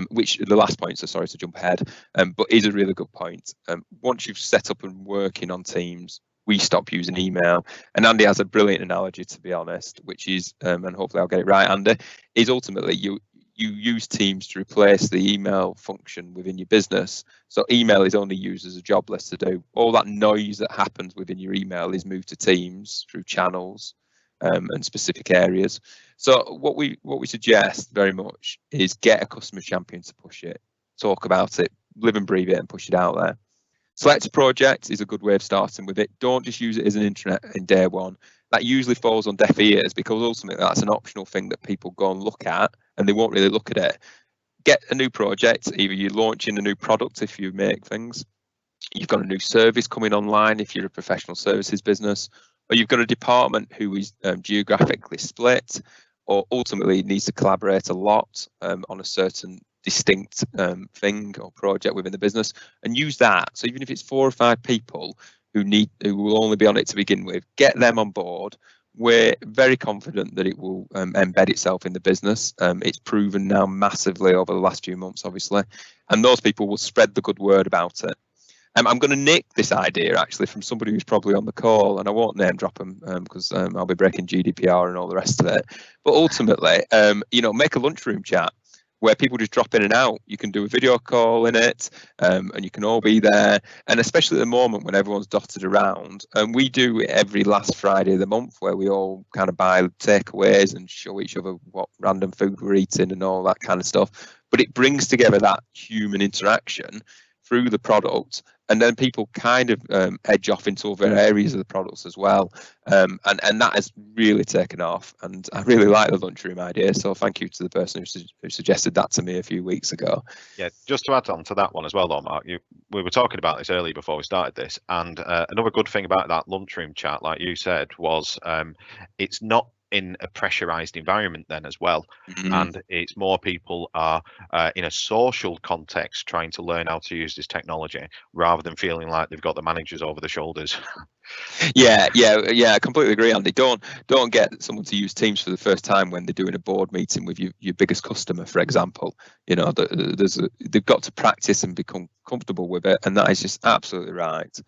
which the last point, so sorry to jump ahead, but is a really good point. Once you've set up and working on Teams, we stop using email. And Andy has a brilliant analogy, to be honest, which is, and hopefully I'll get it right, Andy, is ultimately you use Teams to replace the email function within your business. So email is only used as a job list to do. All that noise that happens within your email is moved to Teams through channels and specific areas. So what we suggest very much is get a customer champion to push it, talk about it, live and breathe it and push it out there. Select a project is a good way of starting with it. Don't just use it as an intranet in day one. That usually falls on deaf ears because ultimately that's an optional thing that people go and look at and they won't really look at it. Get a new project, either you're launching a new product if you make things, you've got a new service coming online if you're a professional services business, or you've got a department who is geographically split or ultimately needs to collaborate a lot on a certain distinct thing or project within the business, and use that. So even if it's 4 or 5 people who will only be on it to begin with, get them on board. We're very confident that it will embed itself in the business. It's proven now massively over the last few months, obviously, and those people will spread the good word about it. I'm going to nick this idea actually from somebody who's probably on the call, and I won't name drop them because I'll be breaking GDPR and all the rest of it. But ultimately, make a lunchroom chat where people just drop in and out. You can do a video call in it, and you can all be there. And especially at the moment when everyone's dotted around, and we do it every last Friday of the month where we all kind of buy takeaways and show each other what random food we're eating and all that kind of stuff. But it brings together that human interaction through the product, and then people kind of edge off into other areas of the products as well, and that has really taken off, and I really like the lunchroom idea, so thank you to the person who suggested that to me a few weeks ago. Yeah, just to add on to that one as well though, Mark, we were talking about this earlier before we started this, and another good thing about that lunchroom chat, like you said, was it's not in a pressurized environment then as well. And it's more people are in a social context trying to learn how to use this technology rather than feeling like they've got the managers over the shoulders. Yeah, I completely agree, Andy. Don't get someone to use Teams for the first time when they're doing a board meeting with your biggest customer, for example. You know, they've got to practice and become comfortable with it, and that is just absolutely right.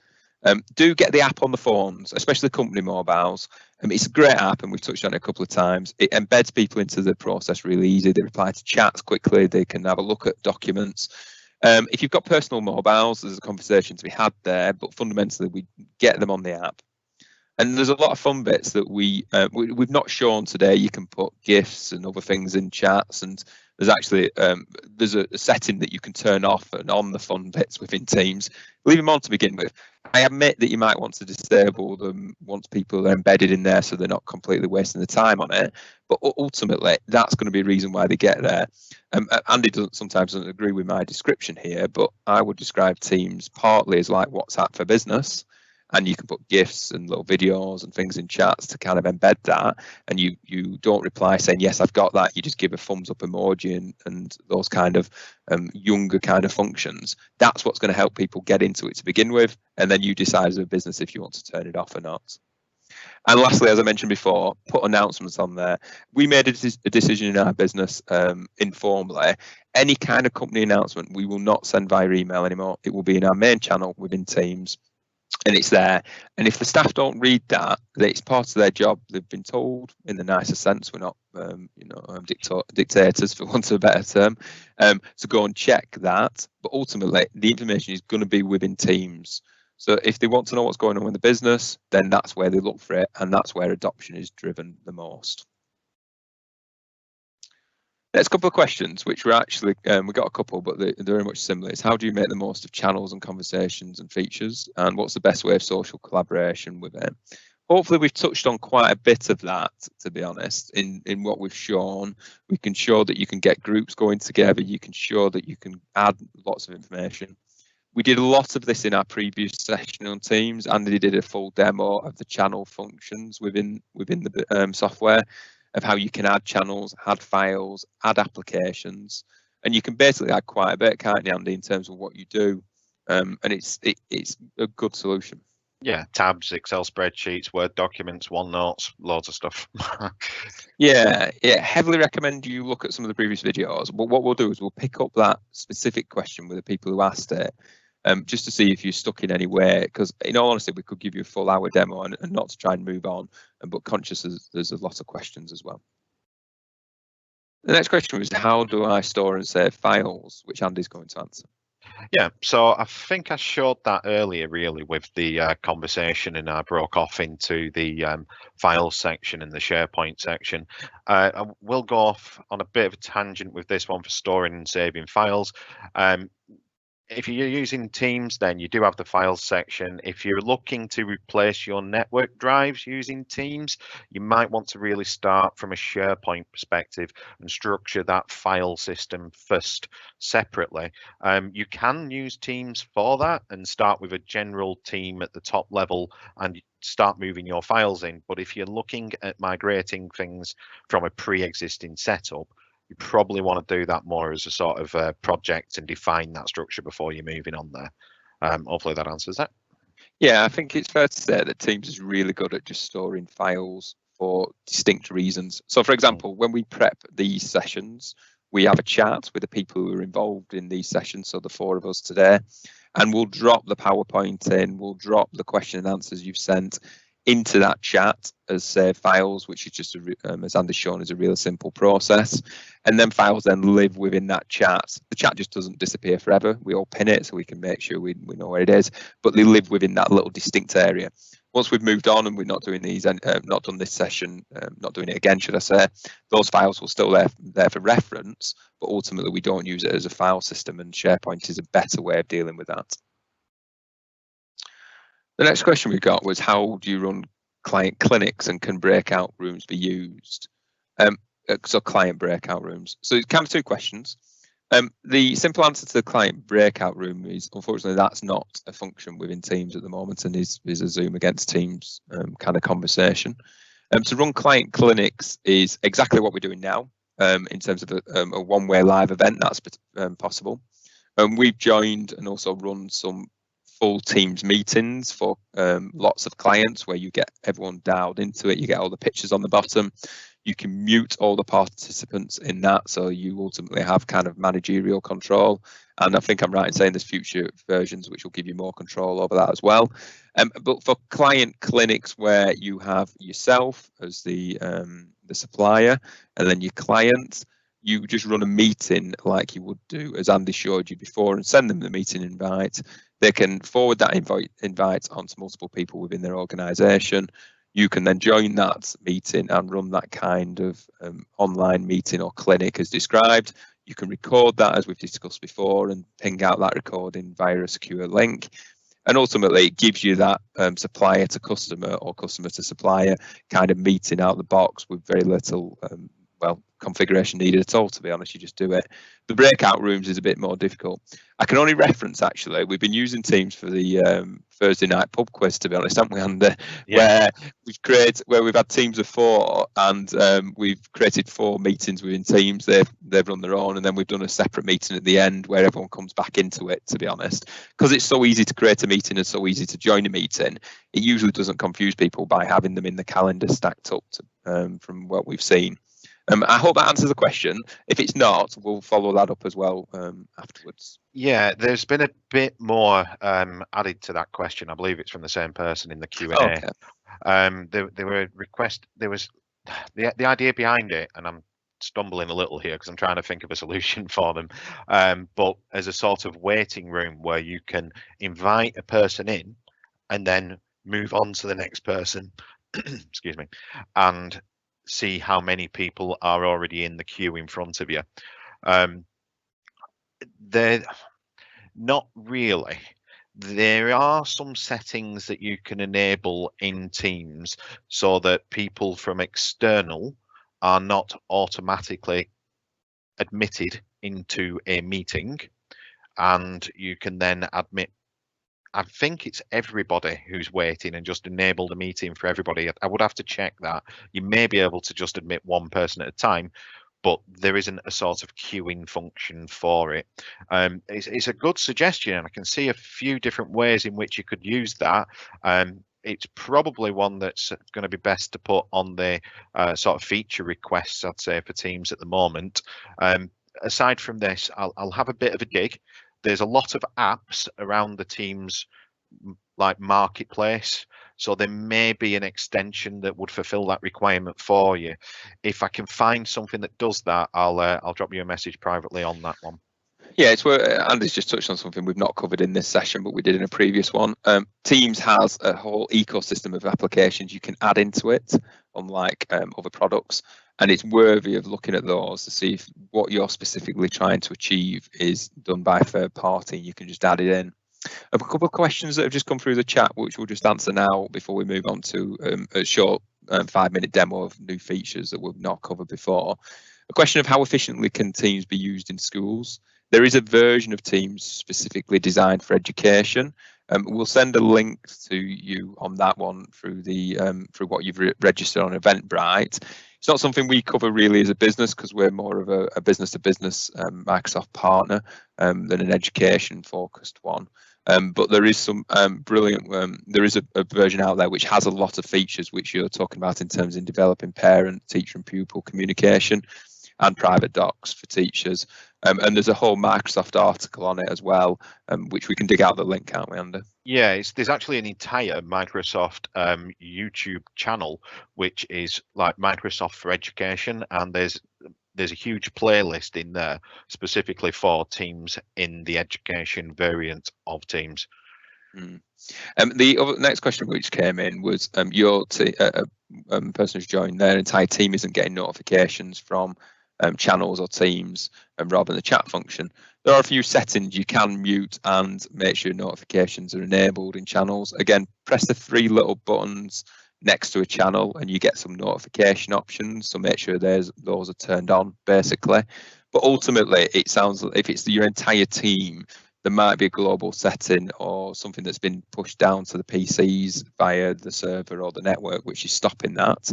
Do get the app on the phones, especially the company mobiles. It's a great app, and we've touched on it a couple of times. It embeds people into the process really easy. They reply to chats quickly. They can have a look at documents. If you've got personal mobiles, there's a conversation to be had there, but fundamentally we get them on the app. And there's a lot of fun bits that we've not shown today. You can put GIFs and other things in chats, and there's actually there's a setting that you can turn off and on the fun bits within Teams. Leave them on to begin with. I admit that you might want to disable them once people are embedded in there so they're not completely wasting the time on it. But ultimately, that's going to be a reason why they get there. Andy sometimes doesn't agree with my description here, but I would describe Teams partly as like WhatsApp for business. And you can put GIFs and little videos and things in chats to kind of embed that. And you don't reply saying, yes, I've got that. You just give a thumbs up emoji and those kind of younger kind of functions. That's what's going to help people get into it to begin with. And then you decide as a business if you want to turn it off or not. And lastly, as I mentioned before, put announcements on there. We made a decision in our business informally. Any kind of company announcement, we will not send via email anymore. It will be in our main channel within Teams. And it's there. And if the staff don't read that, it's part of their job. They've been told, in the nicest sense, we're not, dictators, for want of a better term, to go and check that. But ultimately, the information is going to be within Teams. So if they want to know what's going on in the business, then that's where they look for it, and that's where adoption is driven the most. Next couple of questions, which were actually, we got a couple, but they're very much similar. It's how do you make the most of channels and conversations and features? And what's the best way of social collaboration with it? Hopefully we've touched on quite a bit of that, to be honest, in what we've shown. We can show that you can get groups going together. You can show that you can add lots of information. We did a lot of this in our previous session on Teams. Andy did a full demo of the channel functions within the software, of how you can add channels, add files, add applications, and you can basically add quite a bit, can't you, Andy, in terms of what you do, and it's a good solution. Yeah, tabs, Excel spreadsheets, Word documents, OneNotes, loads of stuff. Yeah, heavily recommend you look at some of the previous videos, but what we'll do is we'll pick up that specific question with the people who asked it, just to see if you're stuck in any way, because in all honesty, we could give you a full hour demo and not to try and move on, but conscious there's a lot of questions as well. The next question was, how do I store and save files, which Andy's going to answer. Yeah, so I think I showed that earlier really with the conversation, and I broke off into the files section and the SharePoint section. I will go off on a bit of a tangent with this one for storing and saving files. If you're using Teams, then you do have the files section. If you're looking to replace your network drives using Teams, you might want to really start from a SharePoint perspective and structure that file system first separately. You can use Teams for that and start with a general team at the top level and start moving your files in. But if you're looking at migrating things from a pre-existing setup, you probably want to do that more as a sort of project and define that structure before you're moving on there. Hopefully that answers that. Yeah, I think it's fair to say that Teams is really good at just storing files for distinct reasons. So, for example, when we prep these sessions, we have a chat with the people who are involved in these sessions, so the 4 of us today, and we'll drop the PowerPoint in, we'll drop the question and answers you've sent into that chat as save files, which is just, as Andy's shown, is a real simple process. And then files then live within that chat. The chat just doesn't disappear forever. We all pin it so we can make sure we know where it is, but they live within that little distinct area. Once we've moved on and we're not doing these, and not done this session, not doing it again, should I say, those files will still there for reference, but ultimately we don't use it as a file system, and SharePoint is a better way of dealing with that. The next question we got was, how do you run client clinics and can breakout rooms be used? So client breakout rooms. So it's kind of 2 questions. The simple answer to the client breakout room is, unfortunately, that's not a function within Teams at the moment, and is a Zoom against Teams kind of conversation. To run client clinics is exactly what we're doing now in terms of a one-way live event. That's possible. We've joined and also run some full Teams meetings for lots of clients where you get everyone dialed into it. You get all the pictures on the bottom. You can mute all the participants in that, so you ultimately have kind of managerial control. And I think I'm right in saying there's future versions which will give you more control over that as well. But for client clinics where you have yourself as the supplier and then your client, you just run a meeting like you would do, as Andy showed you before, and send them the meeting invite. They can forward that invite onto multiple people within their organisation. You can then join that meeting and run that kind of online meeting or clinic as described. You can record that, as we've discussed before, and ping out that recording via a secure link. And ultimately, it gives you that supplier to customer or customer to supplier kind of meeting out the box with very little configuration needed at all, to be honest. You just do it. The breakout rooms is a bit more difficult. I can only reference, actually, we've been using Teams for the Thursday night pub quiz, to be honest, haven't we, Andy? Yeah. Where we've had teams of 4, and we've created 4 meetings within Teams. They've run their own, and then we've done a separate meeting at the end where everyone comes back into it, to be honest, because it's so easy to create a meeting and so easy to join a meeting. It usually doesn't confuse people by having them in the calendar stacked up from what we've seen. I hope that answers the question. If it's not, we'll follow that up as well afterwards. Yeah, there's been a bit more added to that question. I believe it's from the same person in the Q&A. Okay. There was the idea behind it, and I'm stumbling a little here because I'm trying to think of a solution for them. But as a sort of waiting room where you can invite a person in and then move on to the next person, excuse me, and see how many people are already in the queue in front of you. They're not really. There are some settings that you can enable in Teams so that people from external are not automatically admitted into a meeting, and you can then admit, I think it's everybody who's waiting, and just enable the meeting for everybody. I would have to check that. You may be able to just admit one person at a time, but there isn't a sort of queuing function for it. It's a good suggestion, and I can see a few different ways in which you could use that. It's probably one that's going to be best to put on the sort of feature requests, I'd say, for Teams at the moment. Aside from this, I'll have a bit of a dig. There's a lot of apps around the Teams like marketplace, so there may be an extension that would fulfill that requirement for you. If I can find something that does that, I'll drop you a message privately on that one. Yeah, it's where Andy's just touched on something we've not covered in this session, but we did in a previous one. Teams has a whole ecosystem of applications you can add into it, unlike other products. And it's worthy of looking at those to see if what you're specifically trying to achieve is done by a third party. You can just add it in. A couple of questions that have just come through the chat, which we'll just answer now before we move on to a short 5-minute demo of new features that we've not covered before. A question of how efficiently can Teams be used in schools? There is a version of Teams specifically designed for education. We'll send a link to you on that one through the through what you've registered on Eventbrite. It's not something we cover really as a business because we're more of a business-to-business Microsoft partner than an education-focused one. But there is some brilliant, there is a version out there which has a lot of features which you're talking about in terms of developing parent, teacher and pupil communication and private docs for teachers. And there's a whole Microsoft article on it as well, which we can dig out the link, can't we, Andy? Yeah, there's actually an entire Microsoft YouTube channel, which is like Microsoft for Education, and there's a huge playlist in there specifically for Teams in the education variant of Teams. The next question which came in was your person who's joined, their entire team isn't getting notifications from channels or teams rather than the chat function. There are a few settings you can mute and make sure notifications are enabled in channels. Again, press the 3 little buttons next to a channel and you get some notification options, so make sure those are turned on basically. But ultimately it sounds, if it's your entire team, there might be a global setting or something that's been pushed down to the PCs via the server or the network, which is stopping that.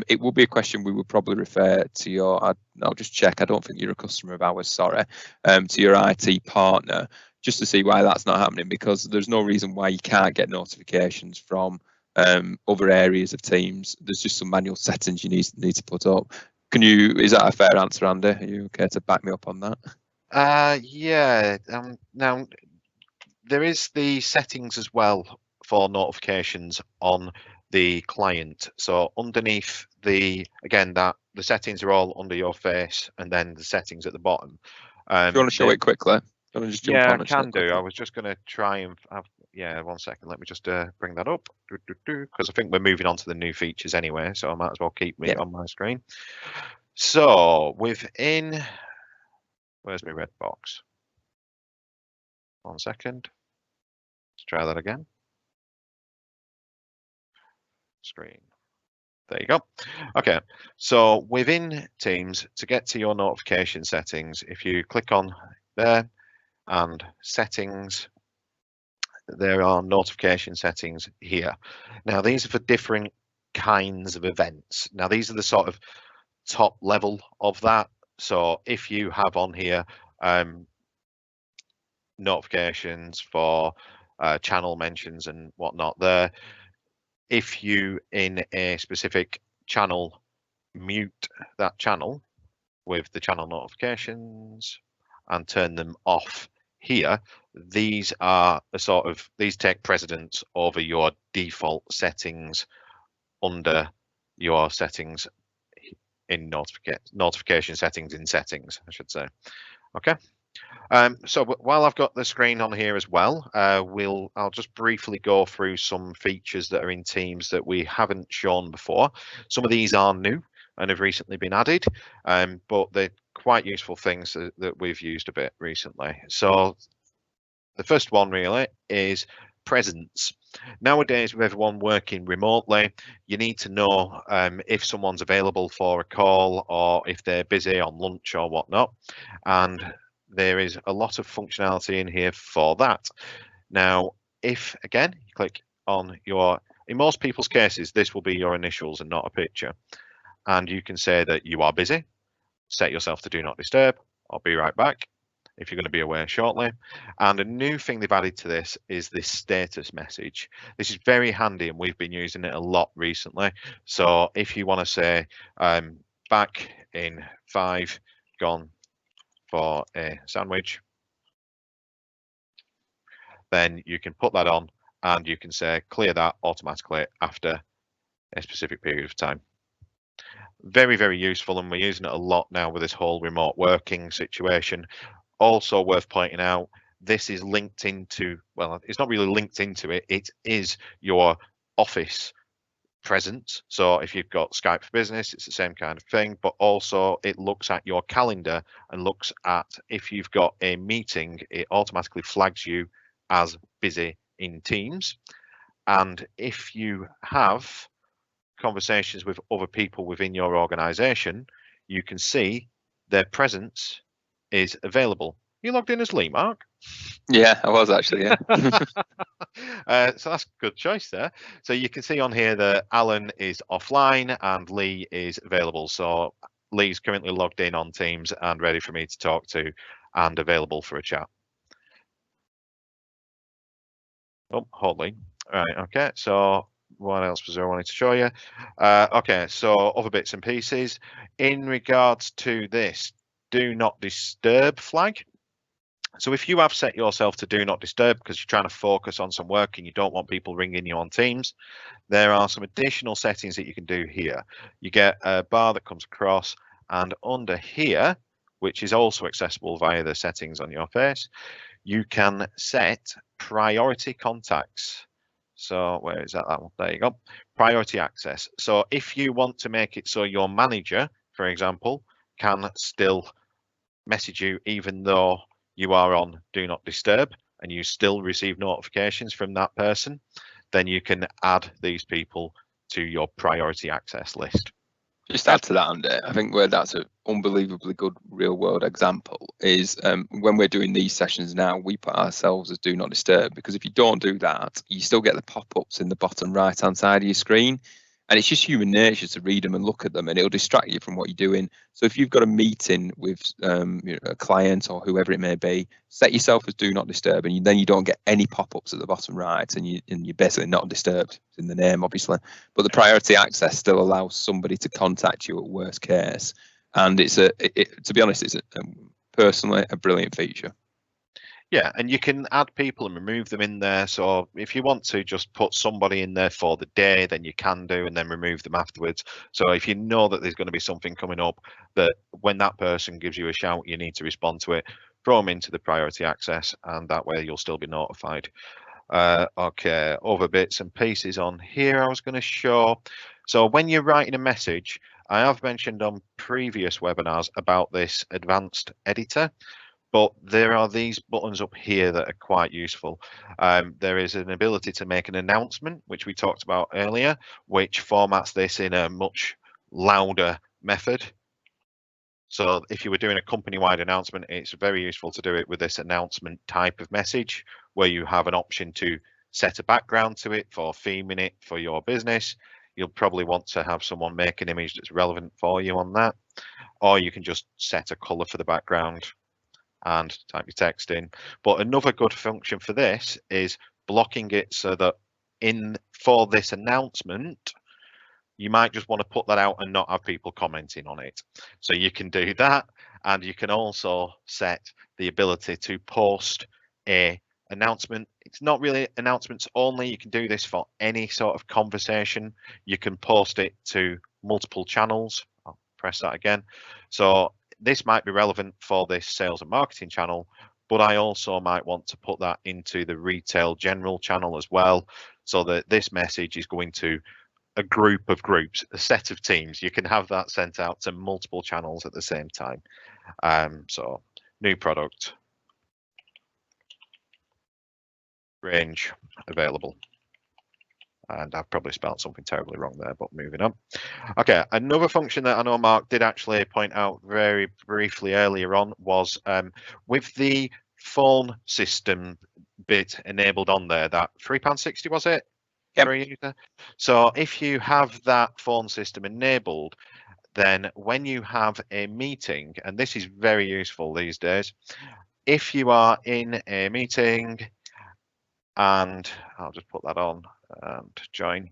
It will be a question we would probably refer to your, I'll just check, I don't think you're a customer of ours, sorry, to your IT partner, just to see why that's not happening, because there's no reason why you can't get notifications from other areas of Teams. There's just some manual settings you need to put up. Is that a fair answer, Andy? Are you okay to back me up on that? Yeah. Now there is the settings as well for notifications on the client. So underneath the settings are all under your face, and then the settings at the bottom. Do you want to show it quickly? Do you want to just jump on I and can do. quickly? I was just going to try and have. Yeah, 1 second. Let me just bring that up, because I think we're moving on to the new features anyway, so I might as well keep it on my screen. So within, where's my red box? 1 second. Let's try that again. Screen. There you go. Okay, so within Teams, to get to your notification settings, if you click on there and settings, there are notification settings here. Now these are for different kinds of events. Now these are the sort of top level of that. So if you have on here notifications for channel mentions and whatnot there, if you in a specific channel mute that channel with the channel notifications and turn them off here, these take precedence over your default settings under your settings in notification settings in settings, I should say. Okay. So while I've got the screen on here as well, I'll just briefly go through some features that are in Teams that we haven't shown before. Some of these are new and have recently been added, but they're quite useful things that we've used a bit recently. So the first one really is presence. Nowadays, with everyone working remotely, you need to know if someone's available for a call or if they're busy on lunch or whatnot. And there is a lot of functionality in here for that. Now, if again, you click on in most people's cases, this will be your initials and not a picture. And you can say that you are busy, set yourself to do not disturb, I'll be right back if you're going to be away shortly. And a new thing they've added to this is this status message. This is very handy and we've been using it a lot recently. So if you want to say back in 5, gone for a sandwich, then you can put that on and you can say clear that automatically after a specific period of time. Very, very useful, and we're using it a lot now with this whole remote working situation. Also worth pointing out, this is linked into, well, it's not really linked into it, it is your office presence. So if you've got Skype for Business, it's the same kind of thing, but also it looks at your calendar and looks at if you've got a meeting, it automatically flags you as busy in Teams. And if you have conversations with other people within your organization, you can see their presence is available. You logged in as Lee, Mark? Yeah, I was actually, yeah. So that's a good choice there. So you can see on here that Alan is offline and Lee is available. So Lee's currently logged in on Teams and ready for me to talk to and available for a chat. Oh, hold Lee. Right, okay. So what else was there I wanted to show you? Okay, so other bits and pieces. In regards to this do not disturb flag. So if you have set yourself to do not disturb because you're trying to focus on some work and you don't want people ringing you on Teams, there are some additional settings that you can do here. You get a bar that comes across, and under here, which is also accessible via the settings on your face, you can set priority contacts. So where is that? That one? There you go. Priority access. So if you want to make it so your manager, for example, can still message you even though you are on do not disturb and you still receive notifications from that person, then you can add these people to your priority access list. Just add to that, Andy, I think where that's an unbelievably good real world example is when we're doing these sessions now, we put ourselves as do not disturb, because if you don't do that, you still get the pop-ups in the bottom right hand side of your screen. And it's just human nature to read them and look at them, and it'll distract you from what you're doing. So if you've got a meeting with a client or whoever it may be, set yourself as do not disturb, and then you don't get any pop-ups at the bottom right, and you're basically not disturbed. It's in the name, obviously. But the priority access still allows somebody to contact you at worst case. And to be honest, it's personally a brilliant feature. Yeah, and you can add people and remove them in there. So if you want to just put somebody in there for the day, then you can do, and then remove them afterwards. So if you know that there's going to be something coming up, that when that person gives you a shout, you need to respond to it, throw them into the priority access, and that way you'll still be notified. Okay, other bits and pieces on here I was going to show. So when you're writing a message, I have mentioned on previous webinars about this advanced editor. But there are these buttons up here that are quite useful. There is an ability to make an announcement, which we talked about earlier, which formats this in a much louder method. So if you were doing a company-wide announcement, it's very useful to do it with this announcement type of message, where you have an option to set a background to it for theming it for your business. You'll probably want to have someone make an image that's relevant for you on that, or you can just set a color for the background and type your text in. But another good function for this is blocking it, so that for this announcement, you might just want to put that out and not have people commenting on it. So you can do that, and you can also set the ability to post a announcement. It's not really announcements only. You can do this for any sort of conversation. You can post it to multiple channels. I'll press that again. So this might be relevant for this sales and marketing channel, but I also might want to put that into the retail general channel as well, so that this message is going to a group of groups, a set of teams. You can have that sent out to multiple channels at the same time. So new product, range available. And I've probably spelled something terribly wrong there, but moving on. Okay, another function that I know Mark did actually point out very briefly earlier on was with the phone system bit enabled on there, that £3.60 was it? Yep. For a user? So if you have that phone system enabled, then when you have a meeting, and this is very useful these days, if you are in a meeting, and I'll just put that on and join,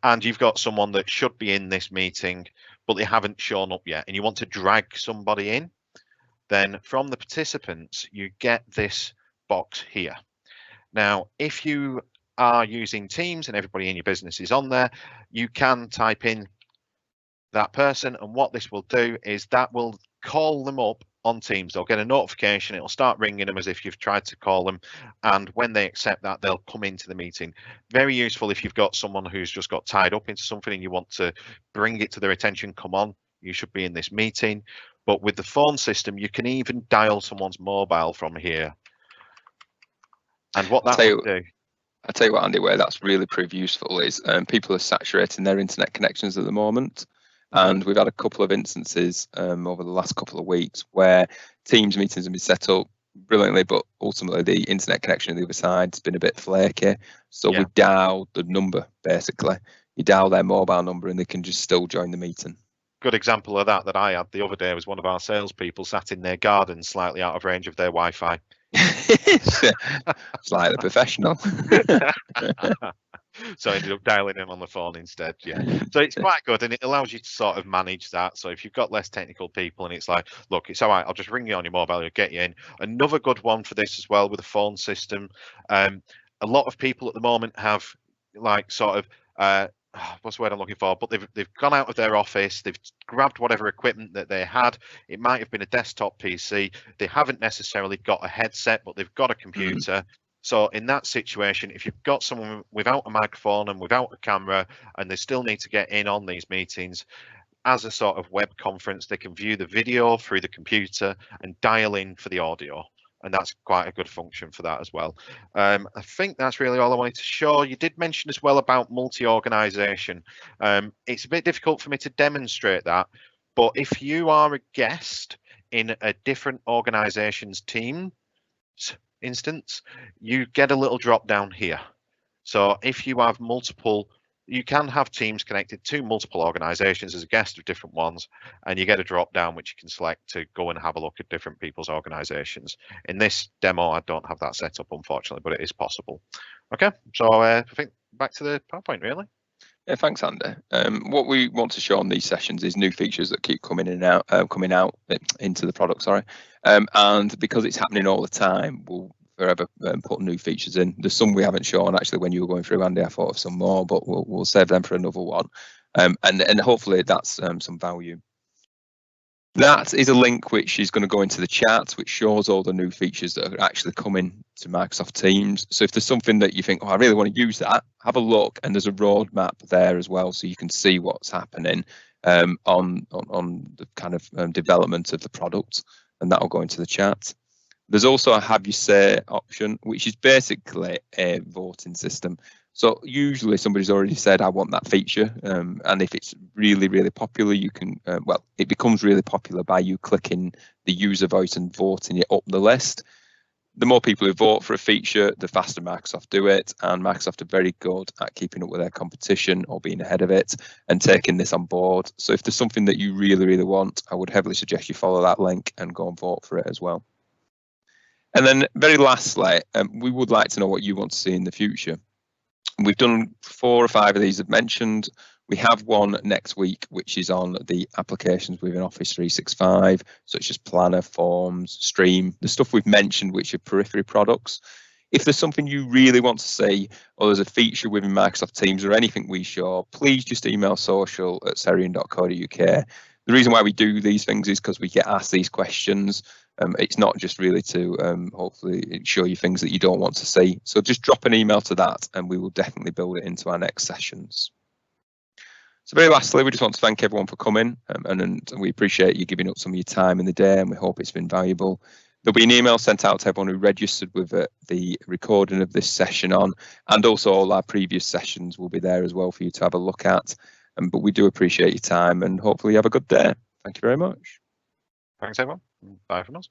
and you've got someone that should be in this meeting but they haven't shown up yet, and you want to drag somebody in, then from the participants you get this box here. Now if you are using Teams and everybody in your business is on there, you can type in that person, and what this will do is that will call them up on Teams. They'll get a notification, it'll start ringing them as if you've tried to call them, and when they accept that, they'll come into the meeting. Very useful if you've got someone who's just got tied up into something and you want to bring it to their attention. Come on, you should be in this meeting. But with the phone system, you can even dial someone's mobile from here. And what that will do, I'll tell you what, Andy, where that's really proved useful is people are saturating their internet connections at the moment. And we've had a couple of instances over the last couple of weeks where Teams meetings have been set up brilliantly, but ultimately the internet connection on the other side's been a bit flaky. So we dial the number, basically. You dial their mobile number and they can just still join the meeting. Good example of that I had the other day was one of our salespeople sat in their garden slightly out of range of their Wi-Fi. Slightly professional. So I ended up dialing in on the phone instead. Yeah, so it's quite good, and it allows you to sort of manage that. So if you've got less technical people and it's like, look, it's all right, I'll just ring you on your mobile, you'll get you in. Another good one for this as well with the phone system, a lot of people at the moment have like sort of what's the word I'm looking for, but they've gone out of their office, they've grabbed whatever equipment that they had. It might have been a desktop PC, they haven't necessarily got a headset, but they've got a computer. So in that situation, if you've got someone without a microphone and without a camera, and they still need to get in on these meetings, as a sort of web conference, they can view the video through the computer and dial in for the audio. and that's quite a good function for that as well. I think that's really all I wanted to show. You did mention as well about multi-organization. It's a bit difficult for me to demonstrate that, but if you are a guest in a different organization's team instance, you get a little drop down here. So if you have multiple, you can have teams connected to multiple organizations as a guest of different ones, and you get a drop down which you can select to go and have a look at different people's organizations. In this demo, I don't have that set up, unfortunately, but it is possible. Okay, so I think back to the PowerPoint, really. Yeah, thanks, Andy. What we want to show on these sessions is new features that keep coming in and out, coming out into the product. Sorry, and because it's happening all the time, we'll forever put new features in. There's some we haven't shown actually when you were going through, Andy. I thought of some more, but we'll save them for another one. And hopefully that's some value. That is a link which is going to go into the chat, which shows all the new features that are actually coming to Microsoft Teams. So if there's something that you think, oh, I really want to use that, have a look, and there's a roadmap there as well, so you can see what's happening on the kind of development of the product, and that will go into the chat. There's also a have you say option, which is basically a voting system. So usually somebody's already said, I want that feature. And if it's really, really popular, you can, well, it becomes really popular by you clicking the user vote and voting it up the list. The more people who vote for a feature, the faster Microsoft do it. And Microsoft are very good at keeping up with their competition or being ahead of it and taking this on board. So if there's something that you really, really want, I would heavily suggest you follow that link and go and vote for it as well. And then very lastly, we would like to know what you want to see in the future. We've done 4 or 5 of these I've mentioned. We have one next week, which is on the applications within Office 365, such as Planner, Forms, Stream, the stuff we've mentioned, which are periphery products. If there's something you really want to see, or there's a feature within Microsoft Teams or anything we show, please just email social@seriun.co.uk. The reason why we do these things is because we get asked these questions. It's not just really to hopefully show you things that you don't want to see. So just drop an email to that and we will definitely build it into our next sessions. So very lastly, we just want to thank everyone for coming and we appreciate you giving up some of your time in the day, and we hope it's been valuable. There'll be an email sent out to everyone who registered with the recording of this session on, and also all our previous sessions will be there as well for you to have a look at. But we do appreciate your time and hopefully you have a good day. Thank you very much. Thanks, everyone. Bye from us.